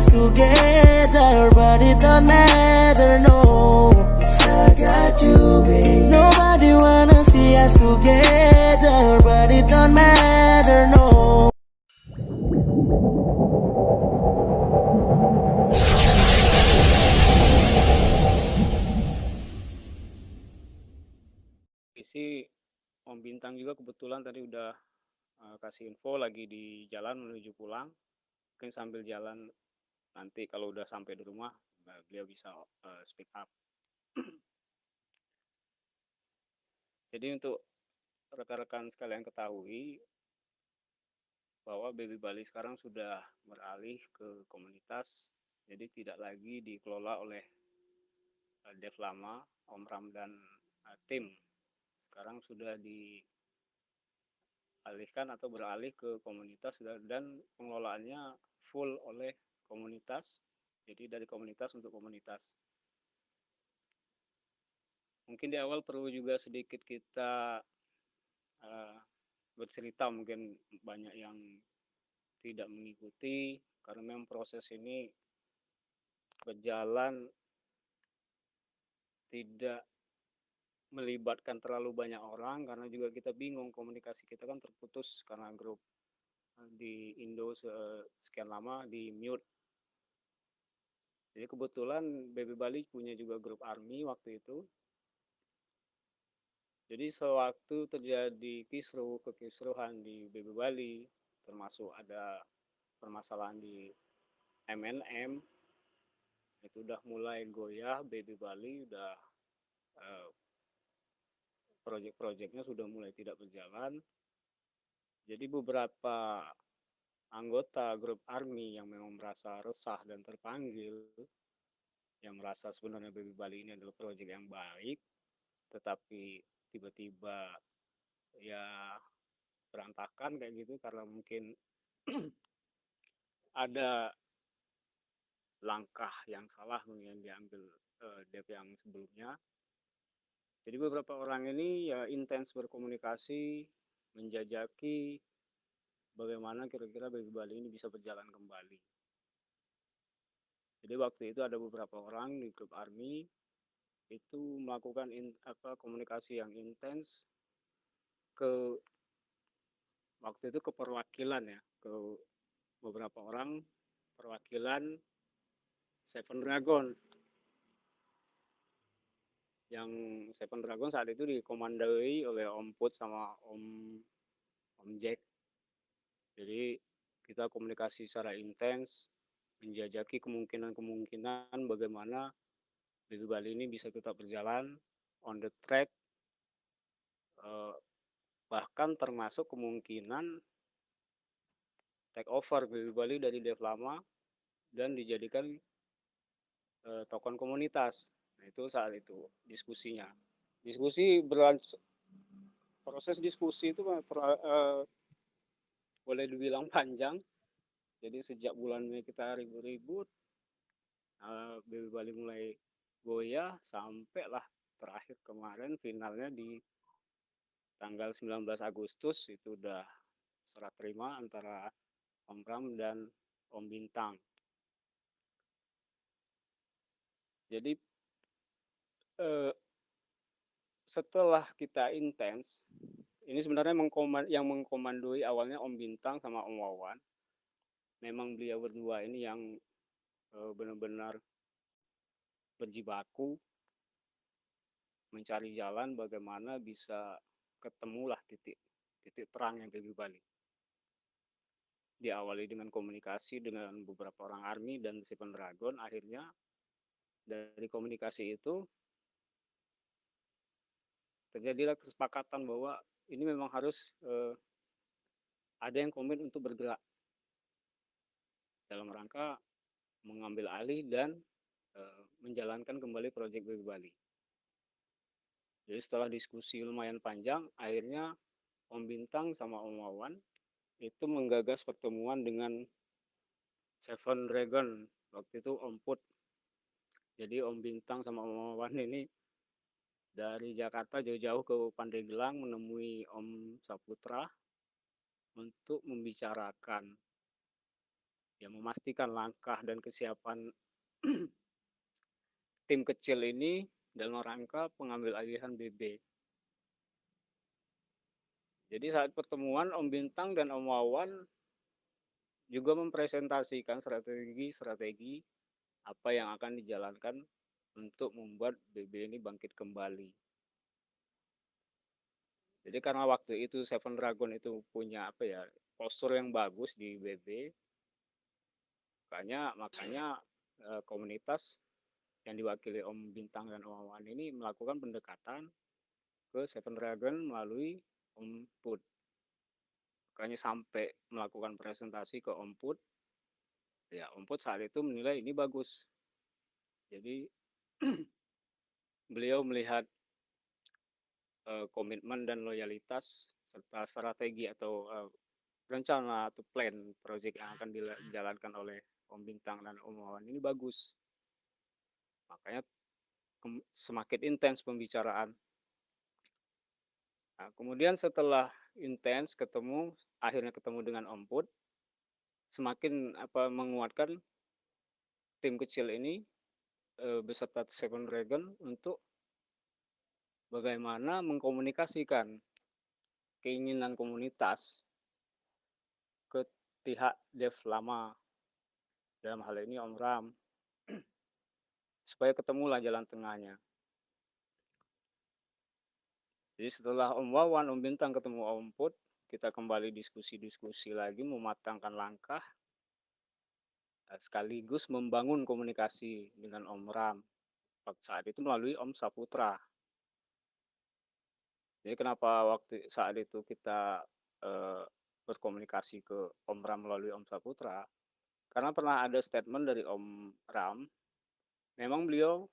us together, but it don't matter, no. 'Cause I got you, babe. Nobody wanna see us together, but it don't matter, no. Isi Om Bintang juga kebetulan tadi udah kasih info lagi di jalan menuju pulang. Mungkin sambil jalan nanti kalau udah sampai di rumah beliau bisa speak up. Jadi untuk rekan-rekan sekalian ketahui bahwa Baby Bali sekarang sudah beralih ke komunitas, jadi tidak lagi dikelola oleh Dev lama, Om Ram dan tim. Sekarang sudah dialihkan atau beralih ke komunitas dan pengelolaannya full oleh komunitas. Jadi dari komunitas untuk komunitas. Mungkin di awal perlu juga sedikit kita bercerita, mungkin banyak yang tidak mengikuti karena memang proses ini berjalan tidak melibatkan terlalu banyak orang karena juga kita bingung, komunikasi kita kan terputus karena grup di Indo sekian lama di mute. Jadi kebetulan Baby Bali punya juga grup ARMY waktu itu. Jadi sewaktu terjadi kekisruhan di Baby Bali, termasuk ada permasalahan di MNM, itu udah mulai goyah. Baby Bali udah proyek-proyeknya sudah mulai tidak berjalan. Jadi beberapa anggota grup ARMY yang memang merasa resah dan terpanggil, yang merasa sebenarnya Baby Bali ini adalah proyek yang baik, tetapi tiba-tiba ya berantakan kayak gitu karena mungkin ada langkah yang salah yang diambil Dev yang sebelumnya. Jadi beberapa orang ini ya intens berkomunikasi, menjajaki bagaimana kira-kira Baby Bali ini bisa berjalan kembali. Jadi waktu itu ada beberapa orang di grup ARMY itu melakukan komunikasi yang intens ke waktu itu ke perwakilan ya, ke beberapa orang perwakilan Seven Dragon, yang Seven Dragon saat itu dikomandoi oleh Om Put sama Om Jack. Jadi kita komunikasi secara intens, menjajaki kemungkinan-kemungkinan bagaimana Baby Bali ini bisa tetap berjalan on the track, bahkan termasuk kemungkinan take over Baby Bali dari Dev lama dan dijadikan token komunitas. Nah, itu saat itu diskusinya. Diskusi berlangsung, proses diskusi itu boleh dibilang panjang. Jadi sejak bulan Mei kita ribut-ribut, Baby Bali mulai goyah sampailah terakhir kemarin finalnya di tanggal 19 Agustus itu udah serah terima antara Om Ram dan Om Bintang. Jadi setelah kita intens, ini sebenarnya yang mengkomandoi awalnya Om Bintang sama Om Wawan. Memang beliau berdua ini yang benar-benar berjibaku mencari jalan bagaimana bisa ketemulah titik terang yang Baby Bali. Diawali dengan komunikasi dengan beberapa orang ARMY dan Seven Dragon, akhirnya dari komunikasi itu terjadilah kesepakatan bahwa ini memang harus ada yang komit untuk bergerak dalam rangka mengambil alih dan menjalankan kembali proyek Baby Bali. Jadi setelah diskusi lumayan panjang, akhirnya Om Bintang sama Om Wawan itu menggagas pertemuan dengan Seven Dragon. Waktu itu Om Put. Jadi Om Bintang sama Om Wawan ini dari Jakarta jauh-jauh ke Pandeglang menemui Om Saputra untuk membicarakan ya memastikan langkah dan kesiapan tim kecil ini dalam rangka pengambil alihan BB. Jadi saat pertemuan Om Bintang dan Om Wawan juga mempresentasikan strategi-strategi apa yang akan dijalankan untuk membuat BB ini bangkit kembali. Jadi karena waktu itu Seven Dragon itu punya apa ya, postur yang bagus di BB, makanya komunitas yang diwakili Om Bintang dan Om Wawan ini melakukan pendekatan ke Seven Dragon melalui Om Put. Makanya sampai melakukan presentasi ke Om Put, ya Om Put saat itu menilai ini bagus. Jadi beliau melihat komitmen dan loyalitas serta strategi atau rencana atau plan proyek yang akan dijalankan oleh Om Bintang dan Om Wawan ini bagus. Makanya semakin intens pembicaraan. Nah, kemudian setelah intens akhirnya ketemu dengan Om Put, semakin menguatkan tim kecil ini beserta Seven Dragon untuk bagaimana mengkomunikasikan keinginan komunitas ke pihak dev lama, dalam hal ini Om Ram, supaya ketemulah jalan tengahnya. Jadi setelah Om Wawan, Om Bintang ketemu Om Put, kita kembali diskusi-diskusi lagi, mematangkan langkah, sekaligus membangun komunikasi dengan Om Ram. Saat itu melalui Om Saputra. Jadi kenapa saat itu kita berkomunikasi ke Om Ram melalui Om Saputra? Karena pernah ada statement dari Om Ram, memang beliau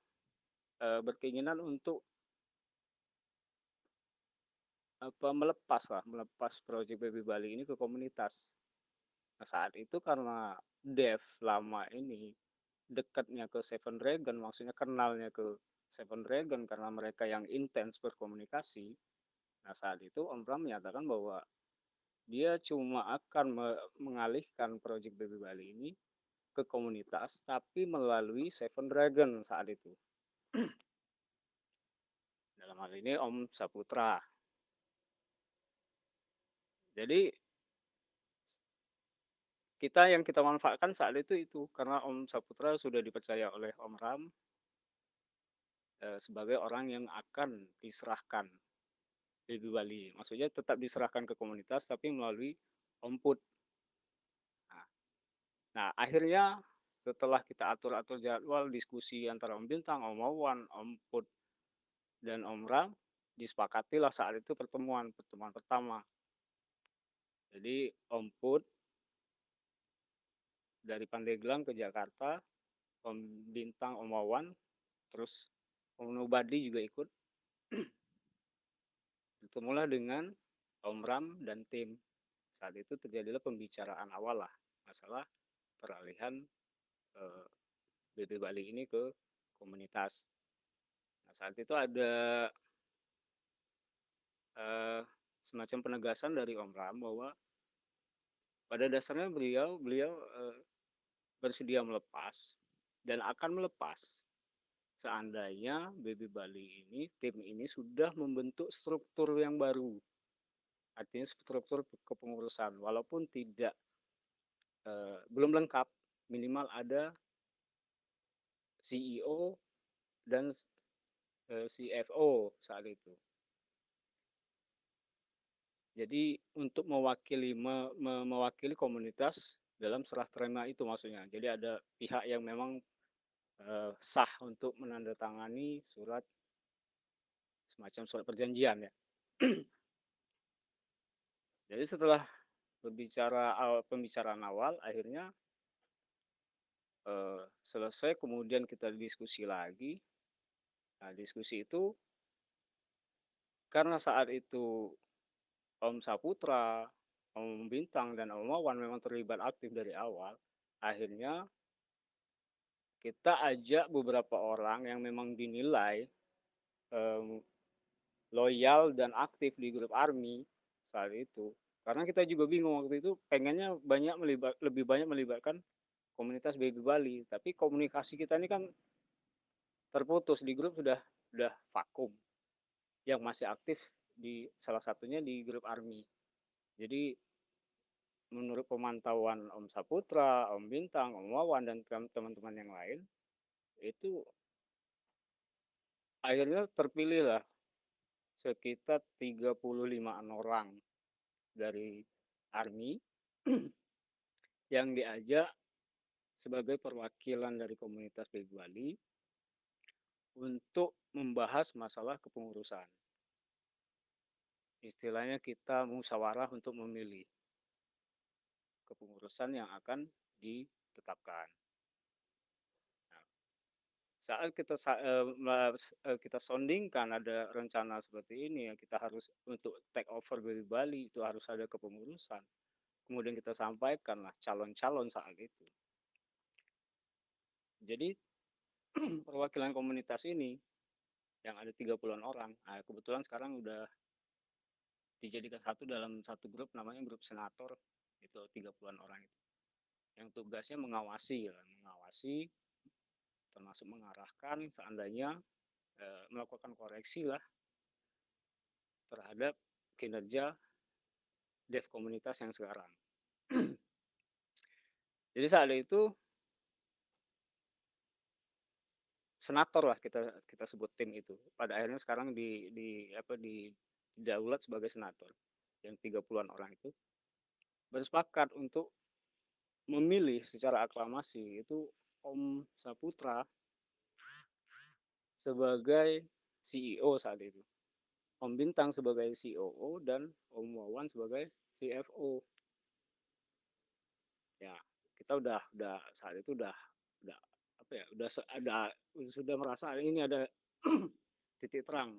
berkeinginan untuk melepas proyek Baby Bali ini ke komunitas. Nah, saat itu karena Dev lama ini dekatnya ke Seven Dragon, maksudnya kenalnya ke Seven Dragon karena mereka yang intens berkomunikasi. Nah, saat itu Om Pram menyatakan bahwa dia cuma akan mengalihkan proyek Baby Bali ini ke komunitas, tapi melalui Seven Dragon saat itu. Dalam hal ini Om Saputra. Jadi yang kita manfaatkan saat itu karena Om Saputra sudah dipercaya oleh Om Ram sebagai orang yang akan diserahkan Baby Bali. Maksudnya tetap diserahkan ke komunitas tapi melalui Om Put. Nah, akhirnya setelah kita atur-atur jadwal diskusi antara Om Bintang, Om Wawan, Om Put, dan Om Ram, disepakatilah saat itu pertemuan pertama. Jadi Om Put dari Pandeglang ke Jakarta, Om Bintang, Om Wawan, terus Om Nubadi juga ikut. Bertemulah dengan Om Ram dan tim. Saat itu terjadilah pembicaraan awal lah masalah peralihan BB Bali ini ke komunitas. Nah, saat itu ada semacam penegasan dari Om Ram bahwa pada dasarnya beliau bersedia melepas dan akan melepas seandainya BB Bali ini, tim ini sudah membentuk struktur yang baru. Artinya struktur kepengurusan, walaupun belum lengkap, minimal ada CEO dan CFO saat itu. Jadi untuk mewakili komunitas dalam serah terima itu maksudnya. Jadi ada pihak yang memang sah untuk menandatangani semacam surat perjanjian ya. Jadi setelah pembicaraan awal, akhirnya selesai, kemudian kita diskusi lagi. Nah, diskusi itu karena saat itu Om Saputra, Om Bintang, dan Om Wawan memang terlibat aktif dari awal, akhirnya kita ajak beberapa orang yang memang dinilai loyal dan aktif di grup ARMY saat itu. Karena kita juga bingung waktu itu, pengennya lebih banyak melibatkan komunitas Baby Bali, tapi komunikasi kita ini kan terputus di grup sudah vakum. Yang masih aktif di salah satunya di grup Army. Jadi menurut pemantauan Om Saputra, Om Bintang, Om Wawan dan teman-teman yang lain itu akhirnya terpilihlah sekitar 35 orang dari Army yang diajak sebagai perwakilan dari komunitas Baby Bali untuk membahas masalah kepengurusan. Istilahnya kita musyawarah untuk memilih kepengurusan yang akan ditetapkan. Nah, saat kita soundingkan ada rencana seperti ini ya, kita harus untuk take over Baby Bali itu harus ada kepengurusan. Kemudian kita sampaikanlah calon-calon saat itu. Jadi perwakilan komunitas ini yang ada 30-an orang, nah, kebetulan sekarang udah dijadikan satu dalam satu grup namanya grup senator, itu 30-an orang itu. Yang tugasnya mengawasi, mengawasi termasuk mengarahkan seandainya melakukan koreksi lah terhadap kinerja dev komunitas yang sekarang. Jadi saat itu senator lah kita sebut tim itu. Pada akhirnya sekarang di daulat sebagai senator yang 30-an orang itu bersepakat untuk memilih secara aklamasi itu Om Saputra sebagai CEO saat itu, Om Bintang sebagai COO dan Om Wawan sebagai CFO. Ya, kita udah saat itu udah apa ya, sudah merasa ini ada titik terang.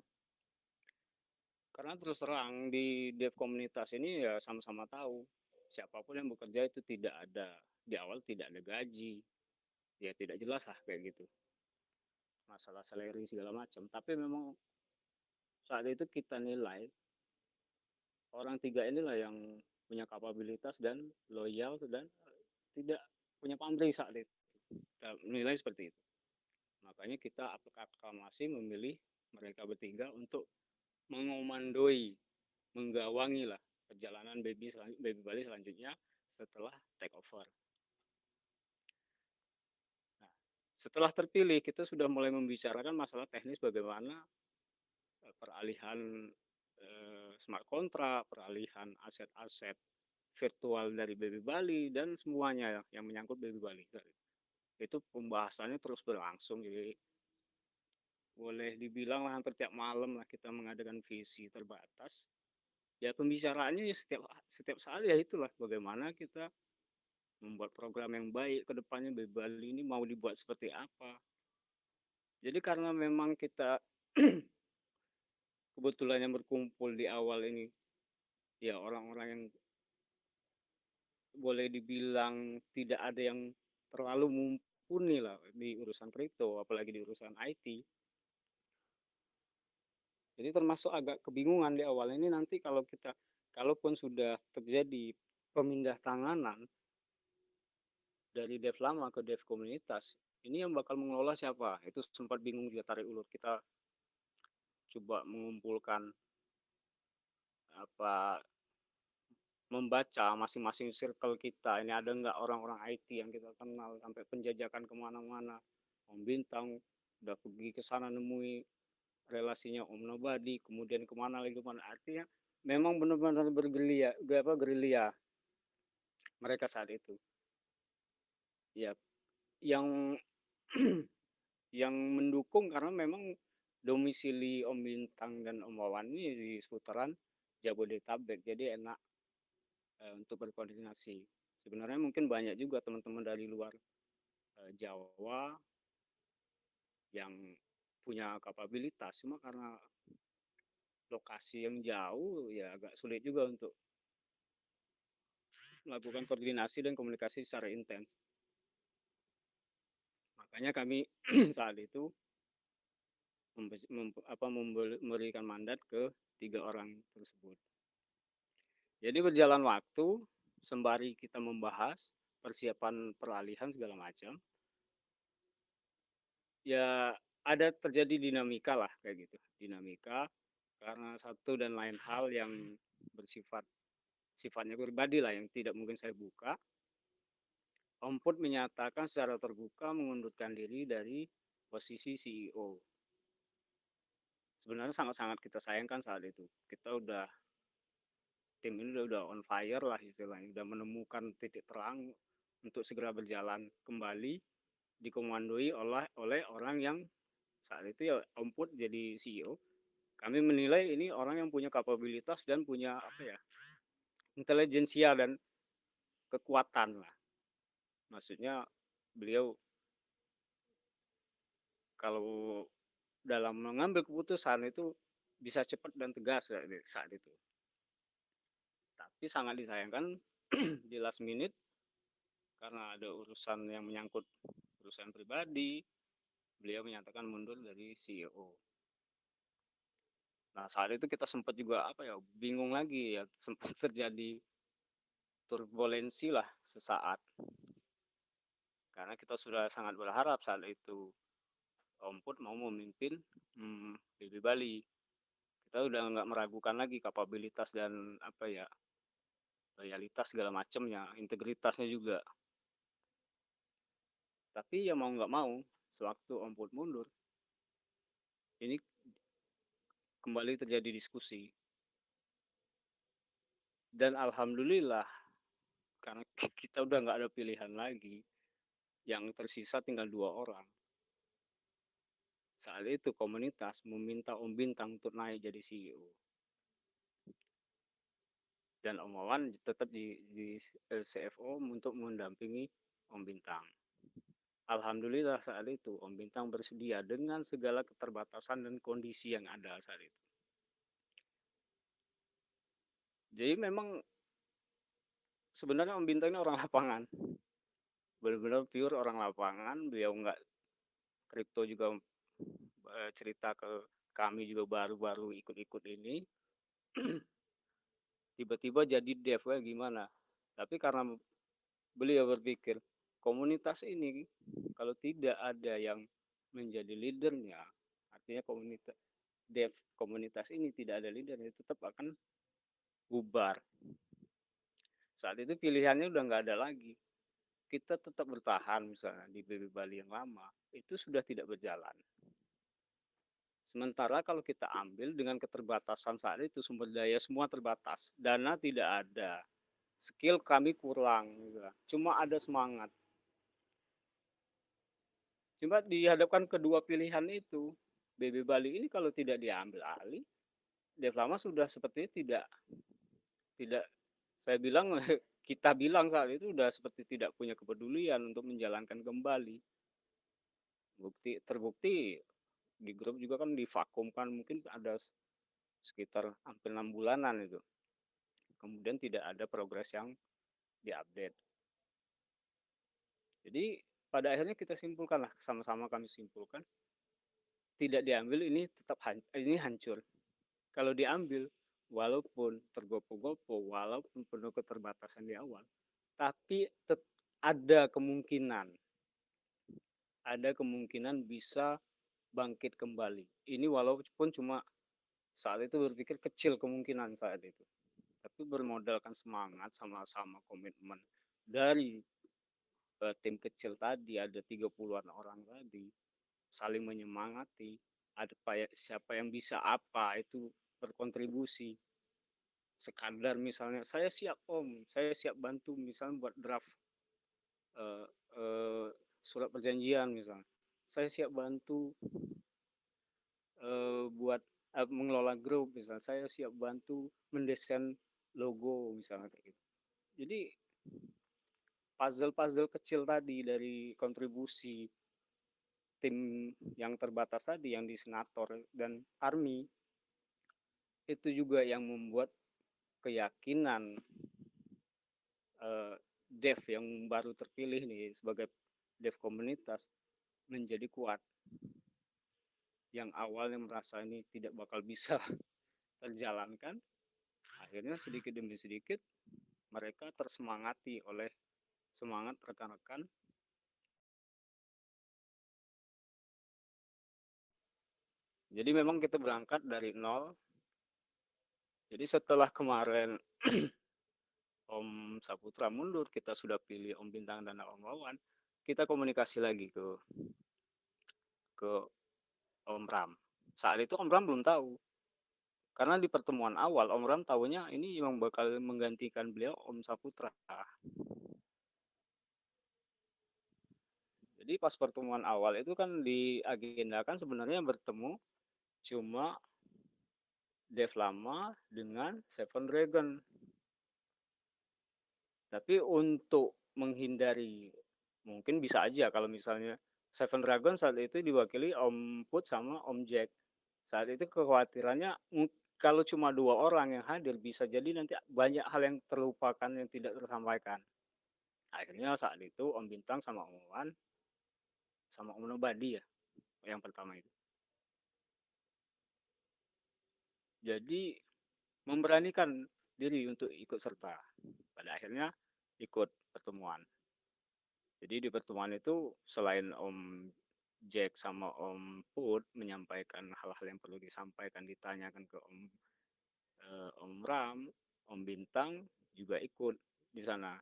Karena terus terang di dev komunitas ini ya sama-sama tahu siapapun yang bekerja itu tidak ada di awal tidak ada gaji, ya tidak jelas lah kayak gitu, masalah salary segala macam. Tapi memang saat itu kita nilai orang tiga inilah yang punya kapabilitas dan loyal dan tidak punya pamrih saat itu. Kita nilai seperti itu. Makanya kita aklamasi memilih mereka bertiga untuk mengomandoi, menggawangi lah perjalanan Baby Bali selanjutnya setelah take over. Nah, setelah terpilih kita sudah mulai membicarakan masalah teknis bagaimana peralihan smart contract, peralihan aset-aset virtual dari Baby Bali dan semuanya yang menyangkut Baby Bali. Itu pembahasannya terus berlangsung, jadi boleh dibilang lah hampir tiap malam lah kita mengadakan visi terbatas. Ya pembicaraannya ya setiap saat ya itulah bagaimana kita membuat program yang baik ke depannya, Baby Bali ini mau dibuat seperti apa. Jadi karena memang kita kebetulan yang berkumpul di awal ini ya orang-orang yang boleh dibilang tidak ada yang terlalu mumpuni lah di urusan kripto, apalagi di urusan IT. Jadi termasuk agak kebingungan di awal ini nanti kalau kita, kalaupun sudah terjadi pemindah tanganan dari dev lama ke dev komunitas, ini yang bakal mengelola siapa? Itu sempat bingung juga, tarik ulur. Kita coba mengumpulkan apa, membaca masing-masing circle kita ini ada nggak orang-orang IT yang kita kenal sampai penjajakan kemana-mana. Om Bintang udah pergi ke sana nemui relasinya Om Nobody, kemudian kemana lagi kemana, artinya memang benar-benar bergerilya, gerilya mereka saat itu ya, yang yang mendukung karena memang domisili Om Bintang dan Om Wawan ini di seputaran Jabodetabek, jadi enak untuk berkoordinasi. Sebenarnya mungkin banyak juga teman-teman dari luar Jawa yang punya kapabilitas, cuma karena lokasi yang jauh ya agak sulit juga untuk melakukan koordinasi dan komunikasi secara intens. Makanya kami saat itu memberikan mandat ke 3 orang tersebut. Jadi berjalan waktu, sembari kita membahas, persiapan peralihan segala macam, ya ada terjadi dinamika lah kayak gitu. Dinamika karena satu dan lain hal yang sifatnya pribadi lah yang tidak mungkin saya buka. Om Put menyatakan secara terbuka mengundurkan diri dari posisi CEO. Sebenarnya sangat-sangat kita sayangkan saat itu. Kita udah tim ini udah on fire lah istilahnya, udah menemukan titik terang untuk segera berjalan kembali, dikomandoi oleh orang yang saat itu ya Om Put jadi CEO. Kami menilai ini orang yang punya kapabilitas dan punya apa ya, intelijensia dan kekuatan lah. Maksudnya beliau kalau dalam mengambil keputusan itu bisa cepat dan tegas saat itu. Tapi sangat disayangkan di last minute karena ada urusan yang menyangkut urusan pribadi, beliau menyatakan mundur dari CEO. Nah saat itu kita sempat juga apa ya, bingung lagi ya, sempat terjadi turbulensi lah sesaat karena kita sudah sangat berharap saat itu Om Put mau memimpin PB Bali. Kita udah nggak meragukan lagi kapabilitas dan apa ya, loyalitas segala macamnya, integritasnya juga. Tapi ya mau nggak mau, sewaktu Om Put mundur, ini kembali terjadi diskusi. Dan alhamdulillah, karena kita udah nggak ada pilihan lagi, yang tersisa tinggal 2 orang. Saat itu komunitas meminta Om Bintang untuk naik jadi CEO. Dan Om Wawan tetap di CFO untuk mendampingi Om Bintang. Alhamdulillah saat itu Om Bintang bersedia dengan segala keterbatasan dan kondisi yang ada saat itu. Jadi memang sebenarnya Om Bintang ini orang lapangan, benar-benar pure orang lapangan. Beliau nggak kripto juga, cerita ke kami juga baru-baru ikut-ikut ini. Tiba-tiba jadi dev gimana. Tapi karena beliau berpikir komunitas ini kalau tidak ada yang menjadi leadernya, artinya komunitas ini tidak ada leadernya, tetap akan bubar. Saat itu pilihannya udah nggak ada lagi. Kita tetap bertahan misalnya di BB Bali yang lama, itu sudah tidak berjalan. Sementara kalau kita ambil dengan keterbatasan saat itu, sumber daya semua terbatas, dana tidak ada, skill kami kurang, gitu. Cuma ada semangat. Cuma dihadapkan kedua pilihan itu, BB Bali ini kalau tidak diambil alih, Dev Lama sudah sepertinya tidak saya bilang kita bilang saat itu sudah seperti tidak punya kepedulian untuk menjalankan kembali. Terbukti di grup juga kan divakumkan mungkin ada sekitar hampir 6 bulanan itu. Kemudian tidak ada progres yang diupdate. Jadi pada akhirnya kita simpulkan lah, sama-sama kami simpulkan, tidak diambil ini tetap ini hancur. Kalau diambil, walaupun tergopoh-gopoh, walaupun penuh keterbatasan di awal, tapi ada kemungkinan bisa bangkit kembali. Ini walaupun cuma saat itu berpikir kecil kemungkinan saat itu. Tapi bermodalkan semangat sama-sama komitmen dari tim kecil tadi, ada 30-an orang tadi, saling menyemangati, ada siapa yang bisa apa, itu berkontribusi. Sekadar misalnya, saya siap Om, saya siap bantu misalnya buat draft uh, uh, surat perjanjian misalnya. Saya siap bantu buat mengelola grup misalnya. Saya siap bantu mendesain logo misalnya kayak gitu. Jadi puzzle-puzzle kecil tadi dari kontribusi tim yang terbatas tadi yang di senator dan army itu juga yang membuat keyakinan dev yang baru terpilih nih sebagai dev komunitas menjadi kuat. Yang awalnya merasa ini tidak bakal bisa terjalankan, akhirnya sedikit demi sedikit mereka tersemangati oleh semangat rekan-rekan. Jadi memang kita berangkat dari nol. Jadi setelah kemarin Om Saputra mundur, kita sudah pilih Om Bintang dan Om Wawan, kita komunikasi lagi ke Om Ram. Saat itu Om Ram belum tahu. Karena di pertemuan awal Om Ram tahunya ini yang bakal menggantikan beliau Om Saputra. Jadi pas pertemuan awal itu kan diagendakan sebenarnya bertemu cuma Dev Lama dengan Seven Dragon. Tapi untuk menghindari, mungkin bisa aja kalau misalnya Seven Dragon saat itu diwakili Om Put sama Om Jack. Saat itu kekhawatirannya kalau cuma dua orang yang hadir bisa jadi nanti banyak hal yang terlupakan yang tidak tersampaikan. Akhirnya saat itu Om Bintang sama Om Wan sama Om Nobadi ya yang pertama itu. Jadi memberanikan diri untuk ikut serta. Pada akhirnya ikut pertemuan. Jadi di pertemuan itu selain Om Jack sama Om Put menyampaikan hal-hal yang perlu disampaikan, ditanyakan ke Om Ram, Om Bintang juga ikut di sana.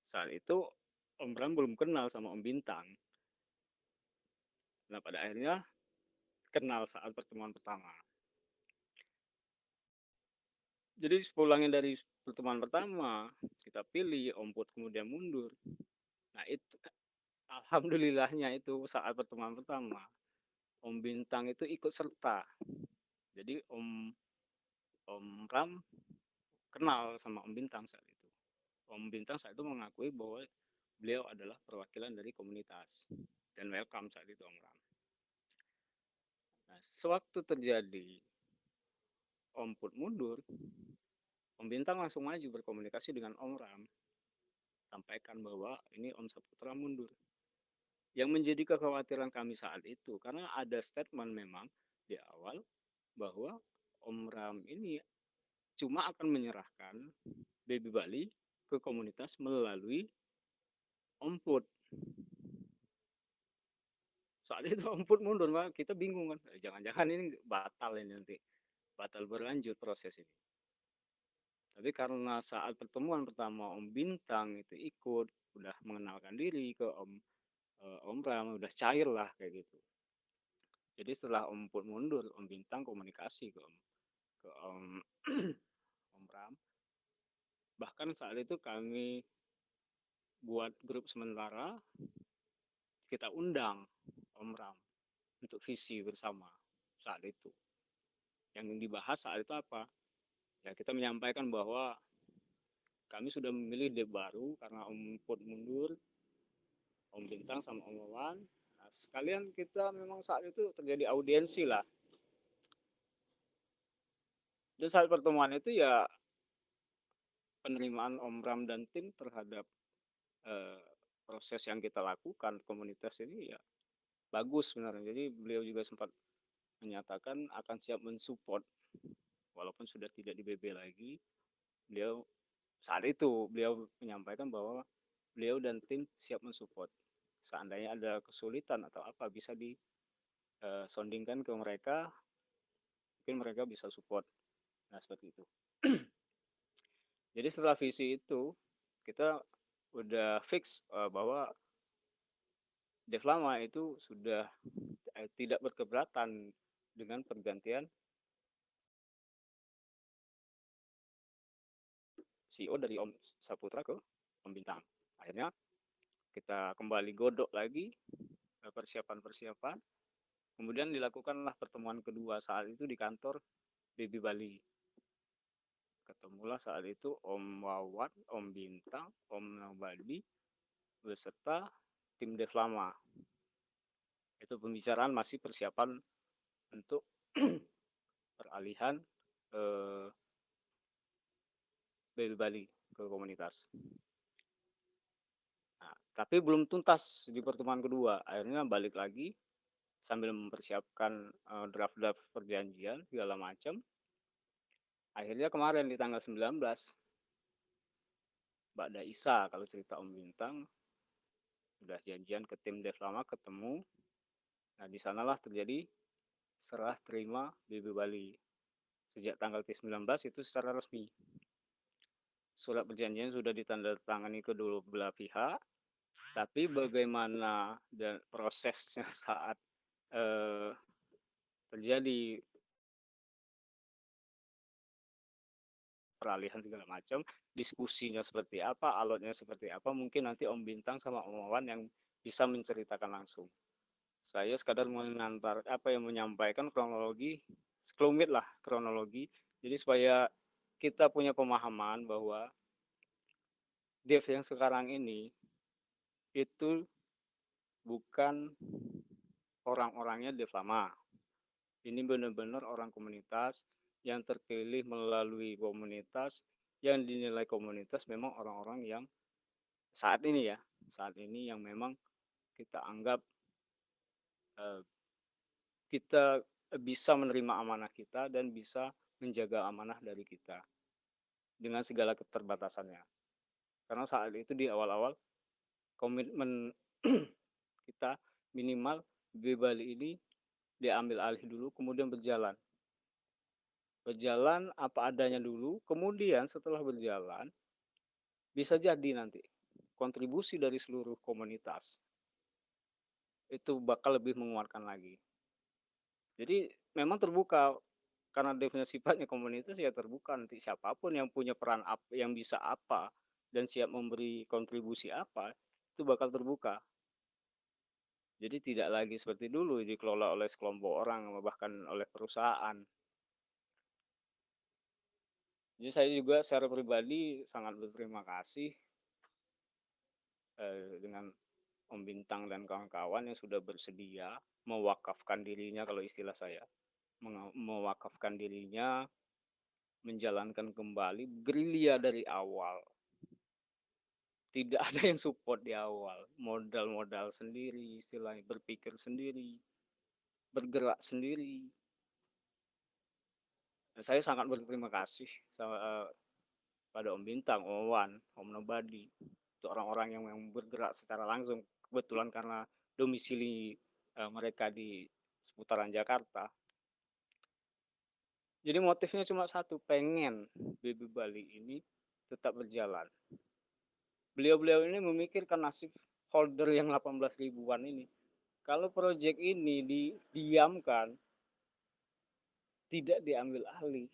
Saat itu Om Ram belum kenal sama Om Bintang. Nah pada akhirnya kenal saat pertemuan pertama. Jadi pulangnya dari pertemuan pertama, kita pilih Om Put kemudian mundur. Nah itu alhamdulillahnya itu saat pertemuan pertama Om Bintang itu ikut serta. Jadi Om Ram kenal sama Om Bintang saat itu. Om Bintang saat itu mengakui bahwa beliau adalah perwakilan dari komunitas dan welcome saat itu Om Ram. Nah, sewaktu terjadi Om Put mundur, Om Bintang langsung maju berkomunikasi dengan Om Ram, sampaikan bahwa ini Om Saputra mundur. Yang menjadi kekhawatiran kami saat itu, karena ada statement memang di awal bahwa Om Ram ini cuma akan menyerahkan Baby Bali ke komunitas melalui Om Put. Saat itu Om Put mundur, kita bingung kan, jangan-jangan ini batal ini nanti, batal berlanjut proses ini. Tapi karena saat pertemuan pertama Om Bintang itu ikut, udah mengenalkan diri ke Om Ram, udah cair lah kayak gitu. Jadi setelah Om Put mundur, Om Bintang komunikasi ke Om Ram. Bahkan saat itu kami buat grup sementara, kita undang Om Ram untuk visi bersama saat itu. Yang dibahas saat itu apa? Ya kita menyampaikan bahwa kami sudah memilih DEP baru karena Om Put mundur, Om Bintang sama Om Wawan. Nah, sekalian kita memang saat itu terjadi audiensi lah. Dan saat pertemuan itu ya penerimaan Om Ram dan tim terhadap eh, proses yang kita lakukan komunitas ini ya bagus sebenarnya. Jadi beliau juga sempat menyatakan akan siap mensupport walaupun sudah tidak di BB lagi. Beliau saat itu beliau menyampaikan bahwa beliau dan tim siap mensupport. Seandainya ada kesulitan atau apa bisa disondingkan ke mereka, mungkin mereka bisa support. Nah seperti itu. Jadi setelah visi itu kita udah fix bahwa Dev Lama itu sudah tidak berkeberatan dengan pergantian CEO dari Om Saputra ke Om Bintang. Akhirnya kita kembali godok lagi persiapan-persiapan. Kemudian dilakukanlah pertemuan kedua saat itu di kantor BB Bali. Ketemulah saat itu Om Wawan, Om Bintang, Om Nobadi beserta tim Dev Lama. Itu pembicaraan masih persiapan untuk peralihan BB Bali ke komunitas. Nah, tapi belum tuntas di pertemuan kedua. Akhirnya balik lagi sambil mempersiapkan draft-draft perjanjian segala macam. Akhirnya kemarin di tanggal 19 Mbak Daisa, kalau cerita Om Bintang, sudah janjian ke tim dev lama, ketemu. Nah, di sanalah terjadi serah terima BB Bali. Sejak tanggal ke-19 itu secara resmi. Surat perjanjian sudah ditandatangani kedua belah pihak, tapi bagaimana dan prosesnya saat eh, terjadi peralihan segala macam, diskusinya seperti apa, alotnya seperti apa, mungkin nanti Om Bintang sama Om Wawan yang bisa menceritakan langsung. Saya sekadar mengantar apa yang menyampaikan kronologi, sekelumit lah kronologi, jadi supaya kita punya pemahaman bahwa dev yang sekarang ini itu bukan orang-orangnya dev lama. Ini benar-benar orang komunitas yang terpilih melalui komunitas yang dinilai komunitas memang orang-orang yang saat ini ya, saat ini yang memang kita anggap eh, kita bisa menerima amanah kita dan bisa menjaga amanah dari kita dengan segala keterbatasannya. Karena saat itu di awal-awal komitmen kita minimal B Bali ini diambil alih dulu kemudian berjalan. Berjalan apa adanya dulu, kemudian setelah berjalan bisa jadi nanti kontribusi dari seluruh komunitas itu bakal lebih menguatkan lagi. Jadi memang terbuka karena definisi sifatnya komunitas ya terbuka nanti siapapun yang punya peran apa, yang bisa apa dan siap memberi kontribusi apa itu bakal terbuka. Jadi tidak lagi seperti dulu dikelola oleh sekelompok orang bahkan oleh perusahaan. Jadi saya juga secara pribadi sangat berterima kasih dengan Om Bintang dan kawan-kawan yang sudah bersedia mewakafkan dirinya kalau istilah saya mewakafkan dirinya menjalankan kembali gerilya dari awal. Tidak ada yang support di awal, modal-modal sendiri, istilahnya berpikir sendiri, bergerak sendiri. Dan saya sangat berterima kasih sama, pada Om Bintang, Om Wan, Om Nobadi, itu orang-orang yang bergerak secara langsung. Kebetulan karena domisili mereka di seputaran Jakarta. Jadi motifnya cuma satu, pengen BB Bali ini tetap berjalan. Beliau-beliau ini memikirkan nasib holder yang 18 ribuan ini. Kalau proyek ini didiamkan, tidak diambil alih,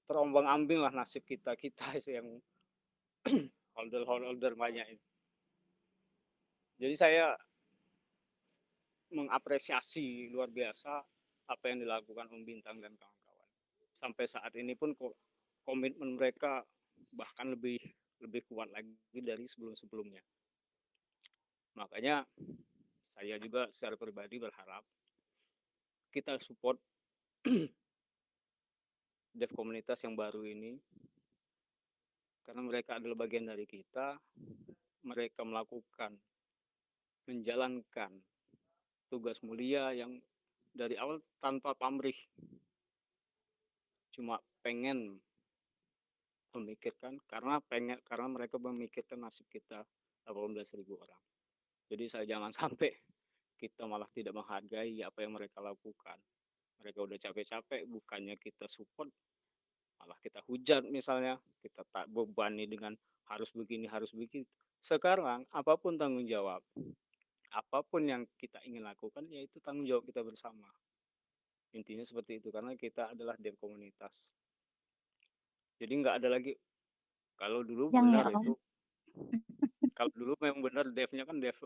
terombang ambing lah nasib kita yang holder banyak itu. Jadi saya mengapresiasi luar biasa apa yang dilakukan Om Bintang dan kawan-kawan. Sampai saat ini pun komitmen mereka bahkan lebih kuat lagi dari sebelum-sebelumnya. Makanya saya juga secara pribadi berharap kita support dev komunitas yang baru ini karena mereka adalah bagian dari kita. Mereka menjalankan tugas mulia yang dari awal tanpa pamrih, cuma pengen memikirkan karena mereka memikirkan nasib kita 18.000 orang. Jadi saya jangan sampai kita malah tidak menghargai apa yang mereka lakukan. Mereka udah capek-capek, bukannya kita support, malah kita hujat misalnya, kita tak bebani dengan harus begini, harus begitu. Sekarang apapun tanggung jawab, apapun yang kita ingin lakukan, yaitu tanggung jawab kita bersama. Intinya seperti itu, karena kita adalah dev komunitas. Jadi nggak ada lagi, kalau dulu Yang ya benar Om. itu, kalau dulu memang benar devnya kan dev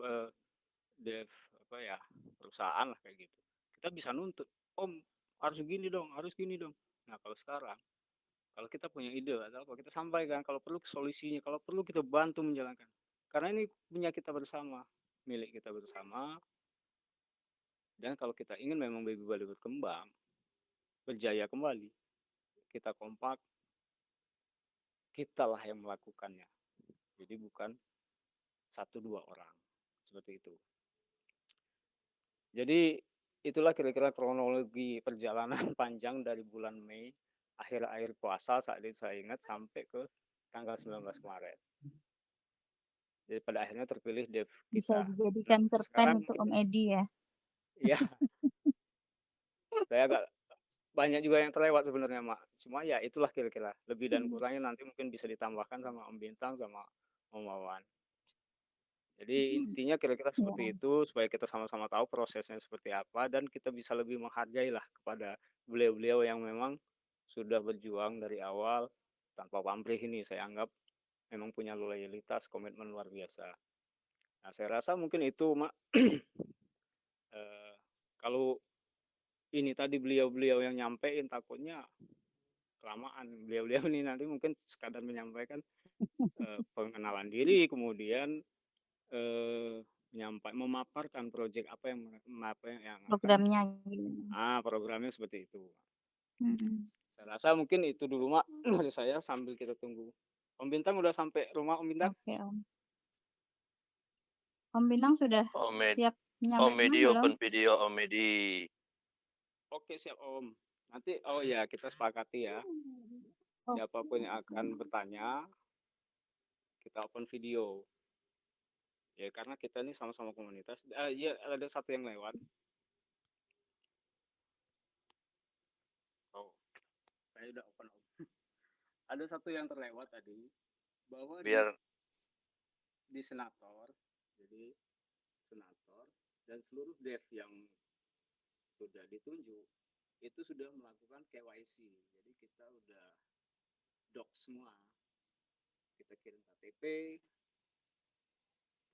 apa ya, perusahaan lah kayak gitu. Kita bisa nuntut, Om harus gini dong, harus gini dong. Nah kalau sekarang, kalau kita punya ide atau apa, kita sampaikan, kalau perlu solusinya, kalau perlu kita bantu menjalankan. Karena ini punya kita bersama, milik kita bersama. Dan kalau kita ingin memang Baby Bali berkembang, berjaya kembali, kita kompak, kitalah yang melakukannya. Jadi bukan satu dua orang, seperti itu. Jadi itulah kira-kira kronologi perjalanan panjang dari bulan Mei, akhir-akhir puasa saat itu saya ingat sampai ke tanggal 19 kemarin. Jadi pada akhirnya terpilih dev Bisa kita. dijadikan cerpen sekarang untuk Om Edi ya. Iya, saya agak banyak juga yang terlewat sebenarnya, Mak. Cuma ya itulah kira-kira. Lebih dan kurangnya nanti mungkin bisa ditambahkan sama Om Bintang sama Om Wawan. Jadi intinya kira-kira seperti Ya. itu supaya kita sama-sama tahu prosesnya seperti apa dan kita bisa lebih menghargai lah kepada beliau-beliau yang memang sudah berjuang dari awal tanpa pamrih ini. Saya anggap memang punya loyalitas, komitmen luar biasa. Nah, saya rasa mungkin itu, Mak. Kalau ini tadi beliau-beliau yang nyampein, takutnya kelamaan. Beliau-beliau ini nanti mungkin sekadar menyampaikan pengenalan diri, kemudian memaparkan proyek apa yang akan Programnya gitu. Programnya seperti itu. Hmm. Saya rasa mungkin itu dulu, Mak, dari saya sambil kita tunggu. Om Bintang udah sampai rumah, Om Bintang? Oke, Om. Om Bintang sudah siap nyampe Om Edi belum? open video, Om Edi. Oke, siap, Om. Nanti ya kita sepakati ya. Siapapun yang akan bertanya, kita open video. Ya karena kita ini sama-sama komunitas. Ya ada satu yang lewat. Oh, saya udah open. Ada satu yang terlewat tadi bahwa di senator, jadi senator dan seluruh dev yang sudah ditunjuk itu sudah melakukan KYC. Jadi kita udah doc semua. Kita kirim KTP,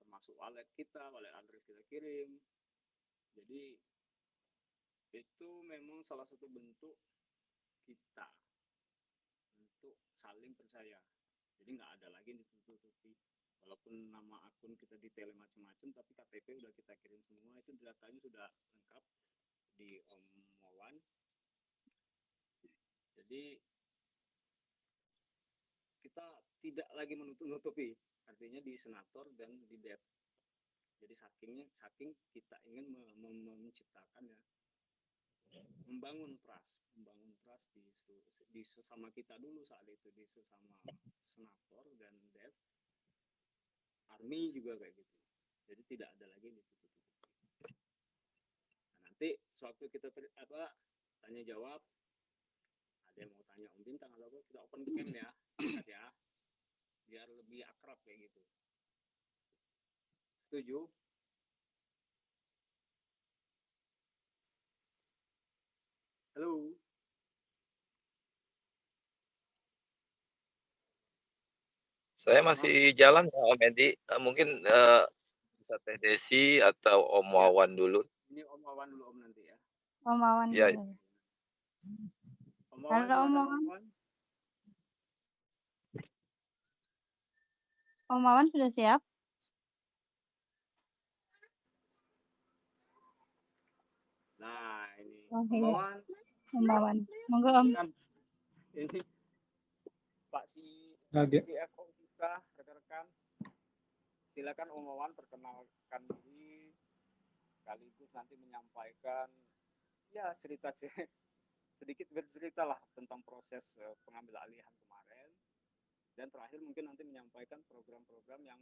termasuk wallet kita, wallet address kita kirim. Jadi itu memang salah satu bentuk kita untuk saling percaya. Jadi nggak ada lagi ditutupi. Walaupun nama akun kita detail macam-macam, tapi KTP udah kita kirim semua. Itu datanya sudah lengkap di Om Wawan. Jadi kita tidak lagi menutupi, artinya di senator dan di dev. Jadi saking kita ingin menciptakan ya, membangun trust di sesama kita dulu saat itu, di sesama senator dan dev, army juga kayak gitu. Jadi tidak ada lagi ditutup. Nah, nanti sewaktu kita tanya jawab, ada yang mau tanya Om Bintang atau apa, kita open cam ya, ya, biar lebih akrab kayak gitu. Setuju? Halo. Saya masih jalan ya, Om Edi. Mungkin bisa Teh Desi atau Om Wawan dulu. Ini Om Wawan dulu, Om, nanti ya. Om Wawan Ya. dulu. Om Wawan, halo Om Wawan. Om Wawan sudah siap? Nah, ini Oh, Om Wawan. Om Wawan. Monggo Om. Ini Pak CFO kita, rekan-rekan. Silakan Om Wawan perkenalkan diri, sekaligus nanti menyampaikan ya sedikit bercerita lah tentang proses pengambil alihan kemarin, dan terakhir mungkin nanti menyampaikan program-program yang